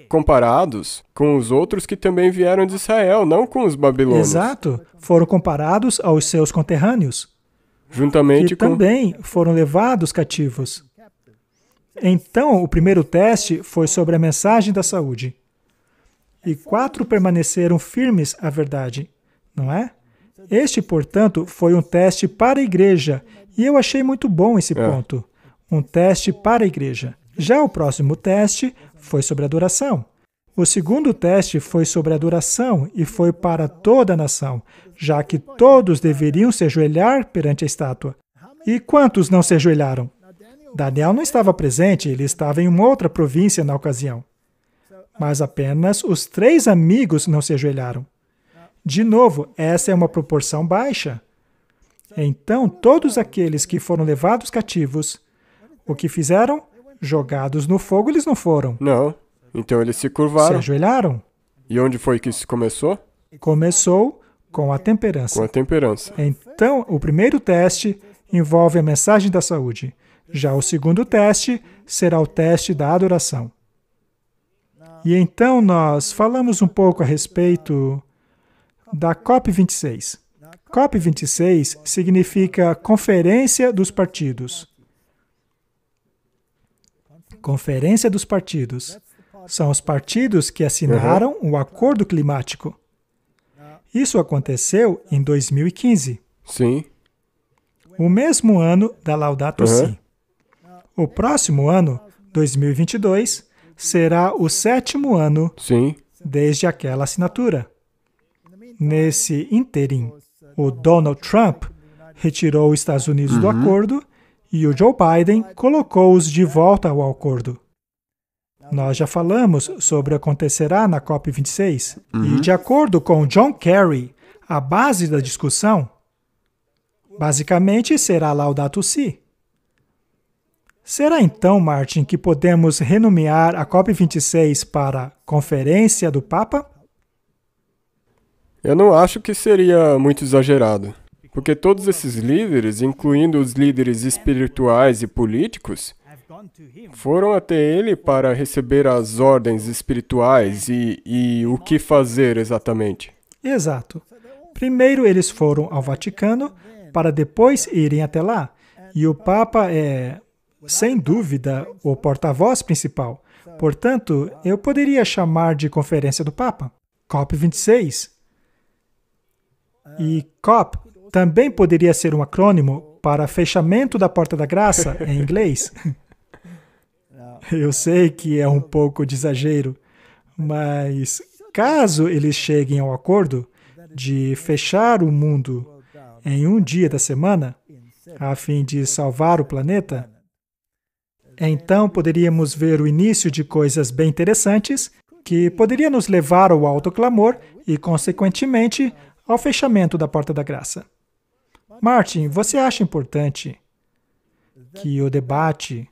[SPEAKER 1] comparados com os outros que também vieram de Israel, não com os babilônios.
[SPEAKER 2] Exato, foram comparados aos seus conterrâneos,
[SPEAKER 1] juntamente
[SPEAKER 2] que também foram levados cativos. Então, o primeiro teste foi sobre a mensagem da saúde. E 4 permaneceram firmes à verdade, não é? Este, portanto, foi um teste para a igreja, e eu achei muito bom esse ponto. Um teste para a igreja. Já o próximo teste foi sobre adoração. O segundo teste foi sobre adoração e foi para toda a nação, já que todos deveriam se ajoelhar perante a estátua. E quantos não se ajoelharam? Daniel não estava presente, ele estava em uma outra província na ocasião. Mas apenas os 3 amigos não se ajoelharam. De novo, essa é uma proporção baixa. Então, todos aqueles que foram levados cativos, o que fizeram? Jogados no fogo, eles não foram.
[SPEAKER 1] Não. Então eles se curvaram.
[SPEAKER 2] Se ajoelharam.
[SPEAKER 1] E onde foi que isso começou?
[SPEAKER 2] Começou com a temperança.
[SPEAKER 1] Com a temperança.
[SPEAKER 2] Então, o primeiro teste envolve a mensagem da saúde. Já o segundo teste será o teste da adoração. E então nós falamos um pouco a respeito da COP26. COP26 significa Conferência dos Partidos. Conferência dos Partidos. São os partidos que assinaram o Acordo Climático. Isso aconteceu em 2015.
[SPEAKER 1] Sim.
[SPEAKER 2] O mesmo ano da Laudato Si. O próximo ano, 2022, será o 7º ano desde aquela assinatura. Nesse ínterim, o Donald Trump retirou os Estados Unidos do acordo e o Joe Biden colocou-os de volta ao acordo. Nós já falamos sobre o que acontecerá na COP26. E, de acordo com John Kerry, a base da discussão, basicamente, será Laudato Si. Será então, Martin, que podemos renomear a COP26 para Conferência do Papa?
[SPEAKER 1] Eu não acho que seria muito exagerado, porque todos esses líderes, incluindo os líderes espirituais e políticos, foram até ele para receber as ordens espirituais e o que fazer exatamente.
[SPEAKER 2] Exato. Primeiro eles foram ao Vaticano para depois irem até lá. E o Papa é, sem dúvida, o porta-voz principal. Portanto, eu poderia chamar de Conferência do Papa, COP26. E COP também poderia ser um acrônimo para Fechamento da Porta da Graça, em inglês. Eu sei que é um pouco de exagero, mas caso eles cheguem ao acordo de fechar o mundo em um dia da semana, a fim de salvar o planeta, então poderíamos ver o início de coisas bem interessantes que poderia nos levar ao autoclamor e, consequentemente, ao fechamento da Porta da Graça. Martin, você acha importante que o debate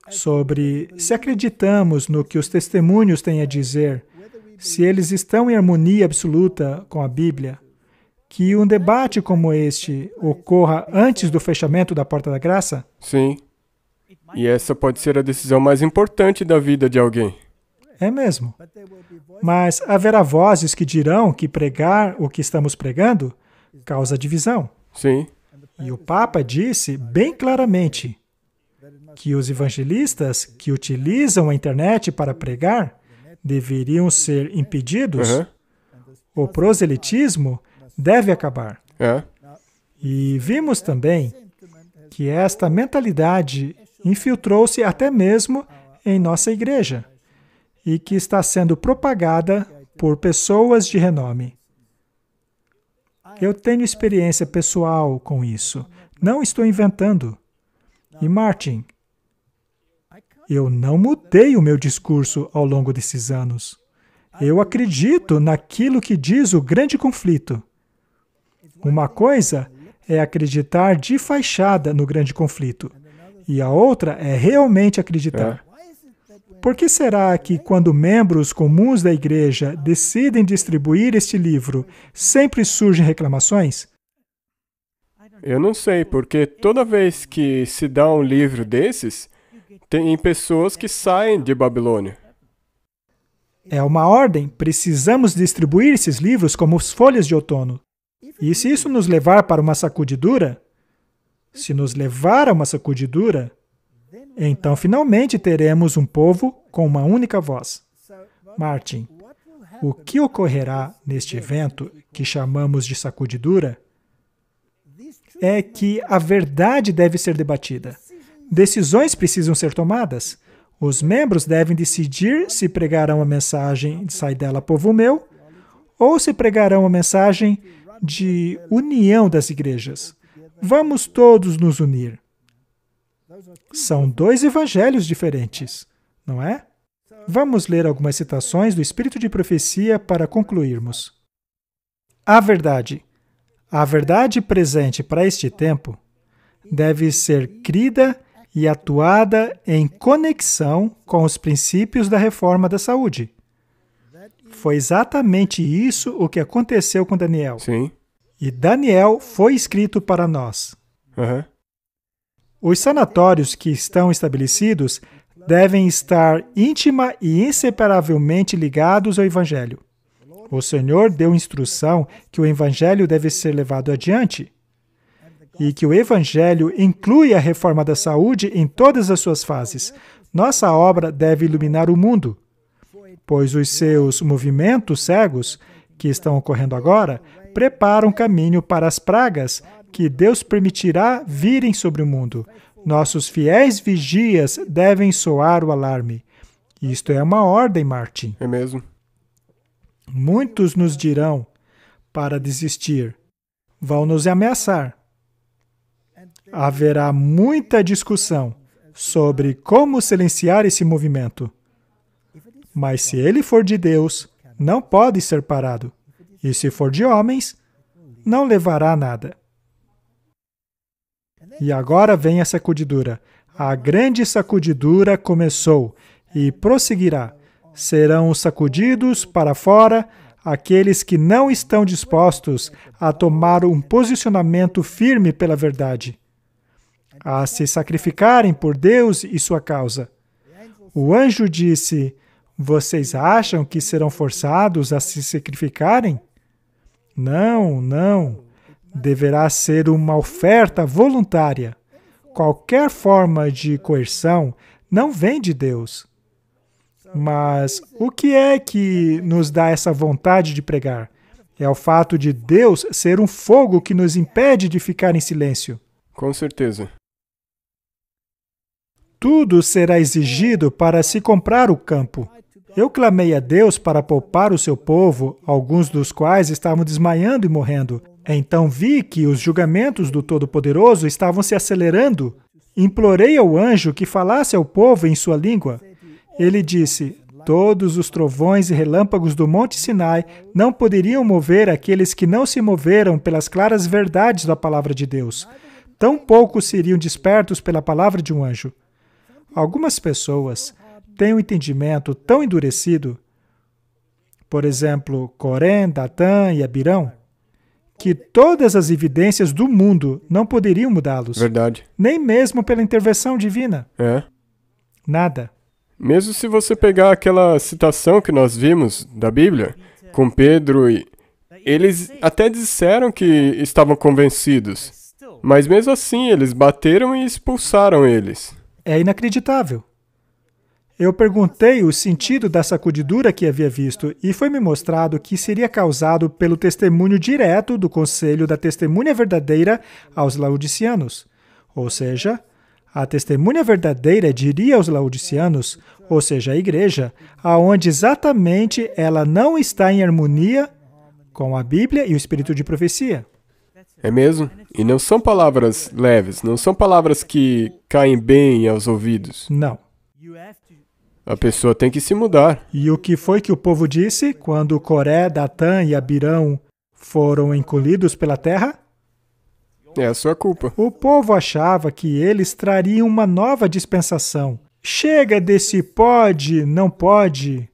[SPEAKER 2] sobre se acreditamos no que os testemunhos têm a dizer, se eles estão em harmonia absoluta com a Bíblia, que um debate como este ocorra antes do fechamento da Porta da Graça?
[SPEAKER 1] Sim. E essa pode ser a decisão mais importante da vida de alguém.
[SPEAKER 2] É mesmo. Mas haverá vozes que dirão que pregar o que estamos pregando causa divisão.
[SPEAKER 1] Sim.
[SPEAKER 2] E o Papa disse bem claramente que os evangelistas que utilizam a internet para pregar deveriam ser impedidos. O proselitismo deve acabar. E vimos também que esta mentalidade infiltrou-se até mesmo em nossa igreja e que está sendo propagada por pessoas de renome. Eu tenho experiência pessoal com isso. Não estou inventando. E Martin, eu não mudei o meu discurso ao longo desses anos. Eu acredito naquilo que diz o grande conflito. Uma coisa é acreditar de fachada no grande conflito, e a outra é realmente acreditar. Por que será que, quando membros comuns da igreja decidem distribuir este livro, sempre surgem reclamações?
[SPEAKER 1] Eu não sei, porque toda vez que se dá um livro desses, tem pessoas que saem de Babilônia.
[SPEAKER 2] É uma ordem, precisamos distribuir esses livros como as folhas de outono. E se isso nos levar para uma sacudidura, se nos levar a uma sacudidura, então finalmente teremos um povo com uma única voz. Martin, O que ocorrerá neste evento, que chamamos de sacudidura, é que a verdade deve ser debatida. Decisões precisam ser tomadas. Os membros devem decidir se pregarão a mensagem de "Sai dela, povo meu", ou se pregarão a mensagem de união das igrejas. Vamos todos nos unir. São dois evangelhos diferentes, não é? Vamos ler algumas citações do Espírito de Profecia para concluirmos. A verdade presente para este tempo deve ser crida e atuada em conexão com os princípios da reforma da saúde. Foi exatamente isso o que aconteceu com Daniel.
[SPEAKER 1] Sim.
[SPEAKER 2] E Daniel foi escrito para nós.
[SPEAKER 1] Uhum.
[SPEAKER 2] Os sanatórios que estão estabelecidos devem estar íntima e inseparavelmente ligados ao Evangelho. O Senhor deu instrução que o Evangelho deve ser levado adiante e que o Evangelho inclui a reforma da saúde em todas as suas fases. Nossa obra deve iluminar o mundo, pois os seus movimentos cegos, que estão ocorrendo agora, preparam caminho para as pragas que Deus permitirá virem sobre o mundo. Nossos fiéis vigias devem soar o alarme. Isto é uma ordem, Martin.
[SPEAKER 1] É mesmo.
[SPEAKER 2] Muitos nos dirão para desistir. Vão nos ameaçar. Haverá muita discussão sobre como silenciar esse movimento. Mas se ele for de Deus, não pode ser parado. E se for de homens, não levará a nada. E agora vem a sacudidura. A grande sacudidura começou e prosseguirá. Serão sacudidos para fora aqueles que não estão dispostos a tomar um posicionamento firme pela verdade, a se sacrificarem por Deus e sua causa. O anjo disse: "Vocês acham que serão forçados a se sacrificarem? Não, não. Deverá ser uma oferta voluntária. Qualquer forma de coerção não vem de Deus." Mas o que é que nos dá essa vontade de pregar? É o fato de Deus ser um fogo que nos impede de ficar em silêncio.
[SPEAKER 1] Com certeza.
[SPEAKER 2] Tudo será exigido para se comprar o campo. Eu clamei a Deus para poupar o seu povo, alguns dos quais estavam desmaiando e morrendo. Então vi que os julgamentos do Todo-Poderoso estavam se acelerando. Implorei ao anjo que falasse ao povo em sua língua. Ele disse: "Todos os trovões e relâmpagos do Monte Sinai não poderiam mover aqueles que não se moveram pelas claras verdades da palavra de Deus. Tampouco seriam despertos pela palavra de um anjo." Algumas pessoas têm um entendimento tão endurecido, por exemplo, Corém, Datã e Abirão, que todas as evidências do mundo não poderiam mudá-los.
[SPEAKER 1] Verdade.
[SPEAKER 2] Nem mesmo pela intervenção divina.
[SPEAKER 1] É.
[SPEAKER 2] Nada.
[SPEAKER 1] Mesmo se você pegar aquela citação que nós vimos da Bíblia, com Pedro, eles até disseram que estavam convencidos, mas mesmo assim eles bateram e expulsaram eles.
[SPEAKER 2] É inacreditável. Eu perguntei o sentido da sacudidura que havia visto e foi-me mostrado que seria causado pelo testemunho direto do conselho da testemunha verdadeira aos laodiceanos. Ou seja, a testemunha verdadeira diria aos laodiceanos, ou seja, a igreja, aonde exatamente ela não está em harmonia com a Bíblia e o Espírito de Profecia.
[SPEAKER 1] É mesmo? E não são palavras leves, não são palavras que caem bem aos ouvidos.
[SPEAKER 2] Não.
[SPEAKER 1] A pessoa tem que se mudar.
[SPEAKER 2] E o que foi que o povo disse quando Coré, Datã e Abirão foram encolhidos pela terra?
[SPEAKER 1] É a sua culpa.
[SPEAKER 2] O povo achava que eles trariam uma nova dispensação. Chega desse pode, não pode.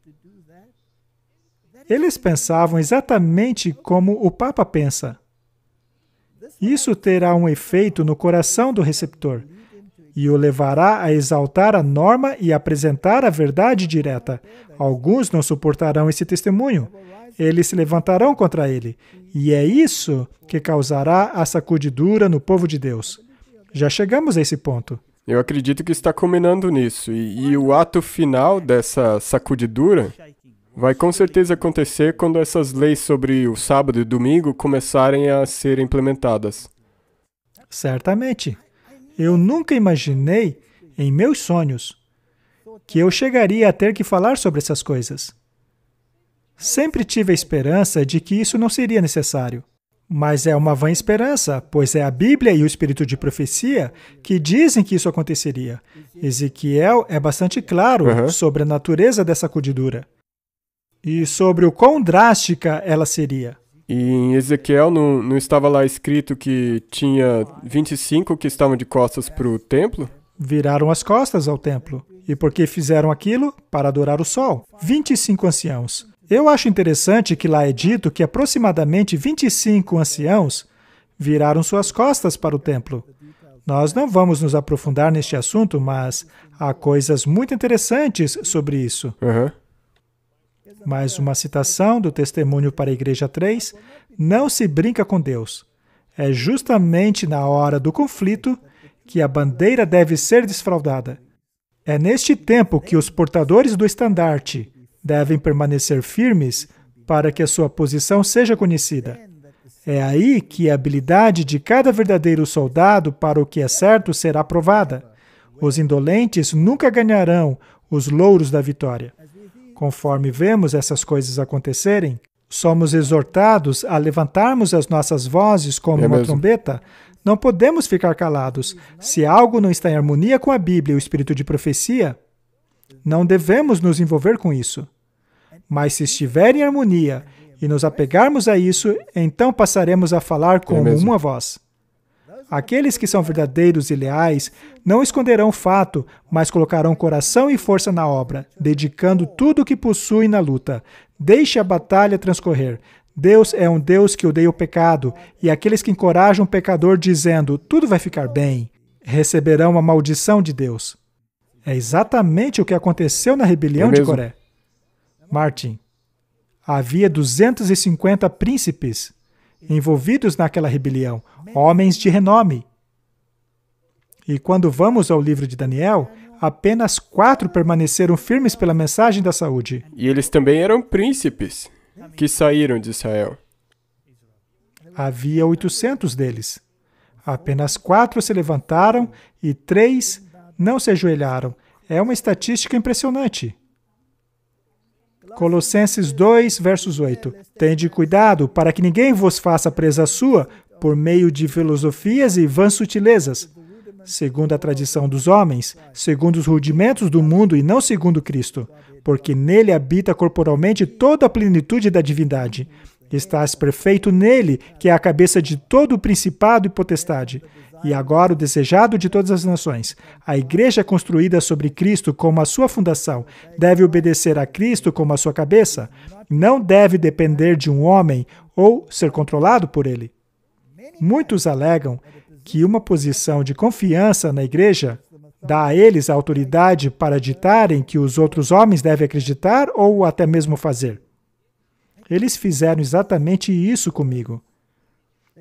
[SPEAKER 2] Eles pensavam exatamente como o Papa pensa. Isso terá um efeito no coração do receptor e o levará a exaltar a norma e apresentar a verdade direta. Alguns não suportarão esse testemunho. Eles se levantarão contra ele. E é isso que causará a sacudidura no povo de Deus. Já chegamos a esse ponto.
[SPEAKER 1] Eu acredito que está culminando nisso. E o ato final dessa sacudidura vai com certeza acontecer quando essas leis sobre o sábado e domingo começarem a ser implementadas.
[SPEAKER 2] Certamente. Eu nunca imaginei, em meus sonhos, que eu chegaria a ter que falar sobre essas coisas. Sempre tive a esperança de que isso não seria necessário. Mas é uma vã esperança, pois é a Bíblia e o Espírito de Profecia que dizem que isso aconteceria. Ezequiel é bastante claro sobre a natureza dessa sacudidura e sobre o quão drástica ela seria.
[SPEAKER 1] E em Ezequiel não estava lá escrito que tinha 25 que estavam de costas para o templo?
[SPEAKER 2] Viraram as costas ao templo. E por que fizeram aquilo? Para adorar o sol. 25 anciãos. Eu acho interessante que lá é dito que aproximadamente 25 anciãos viraram suas costas para o templo. Nós não vamos nos aprofundar neste assunto, mas há coisas muito interessantes sobre isso. Mais uma citação do Testemunho para a Igreja 3. Não se brinca com Deus. É justamente na hora do conflito que a bandeira deve ser desfraldada. É neste tempo que os portadores do estandarte devem permanecer firmes para que a sua posição seja conhecida. É aí que a habilidade de cada verdadeiro soldado para o que é certo será provada. Os indolentes nunca ganharão os louros da vitória. Conforme vemos essas coisas acontecerem, somos exortados a levantarmos as nossas vozes como uma trombeta. Não podemos ficar calados. Se algo não está em harmonia com a Bíblia e o Espírito de Profecia, não devemos nos envolver com isso. Mas se estiver em harmonia e nos apegarmos a isso, então passaremos a falar como uma voz. Aqueles que são verdadeiros e leais não esconderão o fato, mas colocarão coração e força na obra, dedicando tudo o que possuem na luta. Deixe a batalha transcorrer. Deus é um Deus que odeia o pecado, e aqueles que encorajam o pecador dizendo, tudo vai ficar bem, receberão a maldição de Deus. É exatamente o que aconteceu na rebelião de Coré. Martin, havia 250 príncipes envolvidos naquela rebelião, homens de renome. E quando vamos ao livro de Daniel, apenas 4 permaneceram firmes pela mensagem da saúde.
[SPEAKER 1] E eles também eram príncipes que saíram de Israel.
[SPEAKER 2] Havia 800 deles. Apenas 4 se levantaram e 3 não se ajoelharam. É uma estatística impressionante. Colossenses 2, versos 8. Tende cuidado para que ninguém vos faça presa sua por meio de filosofias e vãs sutilezas, segundo a tradição dos homens, segundo os rudimentos do mundo e não segundo Cristo, porque nele habita corporalmente toda a plenitude da divindade. Estás perfeito nele, que é a cabeça de todo o principado e potestade, e agora o desejado de todas as nações. A igreja construída sobre Cristo como a sua fundação deve obedecer a Cristo como a sua cabeça, não deve depender de um homem ou ser controlado por ele. Muitos alegam que uma posição de confiança na igreja dá a eles a autoridade para ditarem que os outros homens devem acreditar ou até mesmo fazer. Eles fizeram exatamente isso comigo.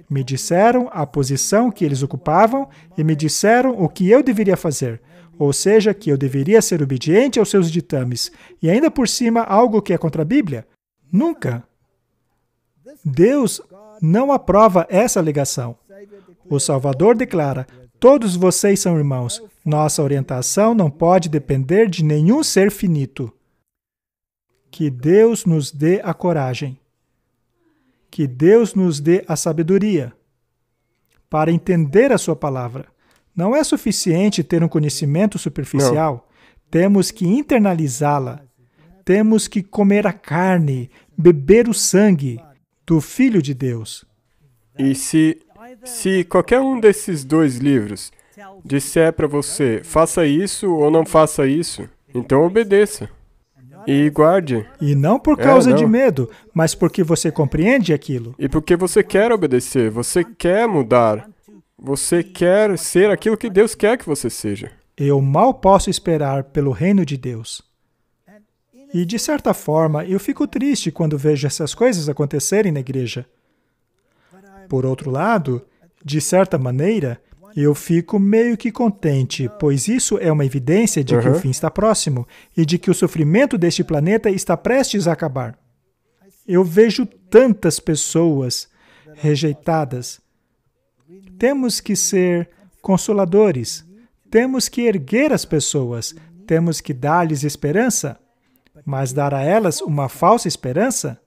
[SPEAKER 2] Me disseram a posição que eles ocupavam e me disseram o que eu deveria fazer, ou seja, que eu deveria ser obediente aos seus ditames, e ainda por cima algo que é contra a Bíblia? Nunca. Deus não aprova essa alegação. O Salvador declara, todos vocês são irmãos. Nossa orientação não pode depender de nenhum ser finito. Que Deus nos dê a coragem. Que Deus nos dê a sabedoria para entender a sua palavra. Não é suficiente ter um conhecimento superficial. Não. Temos que internalizá-la. Temos que comer a carne, beber o sangue do Filho de Deus.
[SPEAKER 1] E se qualquer um desses 2 livros disser para você, faça isso ou não faça isso, então obedeça. E guarde.
[SPEAKER 2] E não por causa de medo, mas porque você compreende aquilo.
[SPEAKER 1] E porque você quer obedecer, você quer mudar, você quer ser aquilo que Deus quer que você seja.
[SPEAKER 2] Eu mal posso esperar pelo reino de Deus. E, de certa forma, eu fico triste quando vejo essas coisas acontecerem na igreja. Por outro lado, de certa maneira, eu fico meio que contente, pois isso é uma evidência de que o fim está próximo e de que o sofrimento deste planeta está prestes a acabar. Eu vejo tantas pessoas rejeitadas. Temos que ser consoladores. Temos que erguer as pessoas. Temos que dar-lhes esperança. Mas dar a elas uma falsa esperança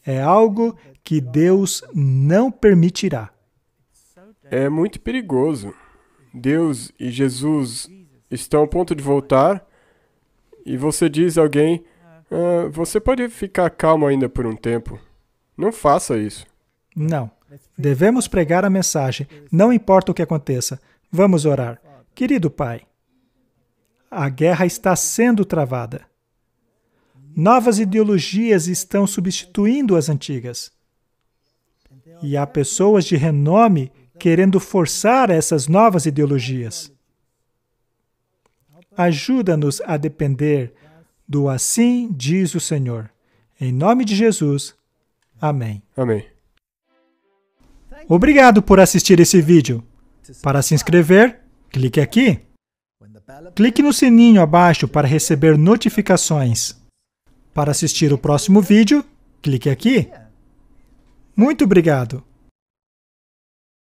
[SPEAKER 2] é algo que Deus não permitirá.
[SPEAKER 1] É muito perigoso. Deus e Jesus estão a ponto de voltar e você diz a alguém, você pode ficar calmo ainda por um tempo. Não faça isso.
[SPEAKER 2] Não. Devemos pregar a mensagem, não importa o que aconteça. Vamos orar. Querido Pai, a guerra está sendo travada. Novas ideologias estão substituindo as antigas. E há pessoas de renome querendo forçar essas novas ideologias. Ajuda-nos a depender do assim diz o Senhor. Em nome de Jesus. Amém.
[SPEAKER 1] Amém.
[SPEAKER 2] Obrigado por assistir esse vídeo. Para se inscrever, clique aqui. Clique no sininho abaixo para receber notificações. Para assistir o próximo vídeo, clique aqui. Muito obrigado.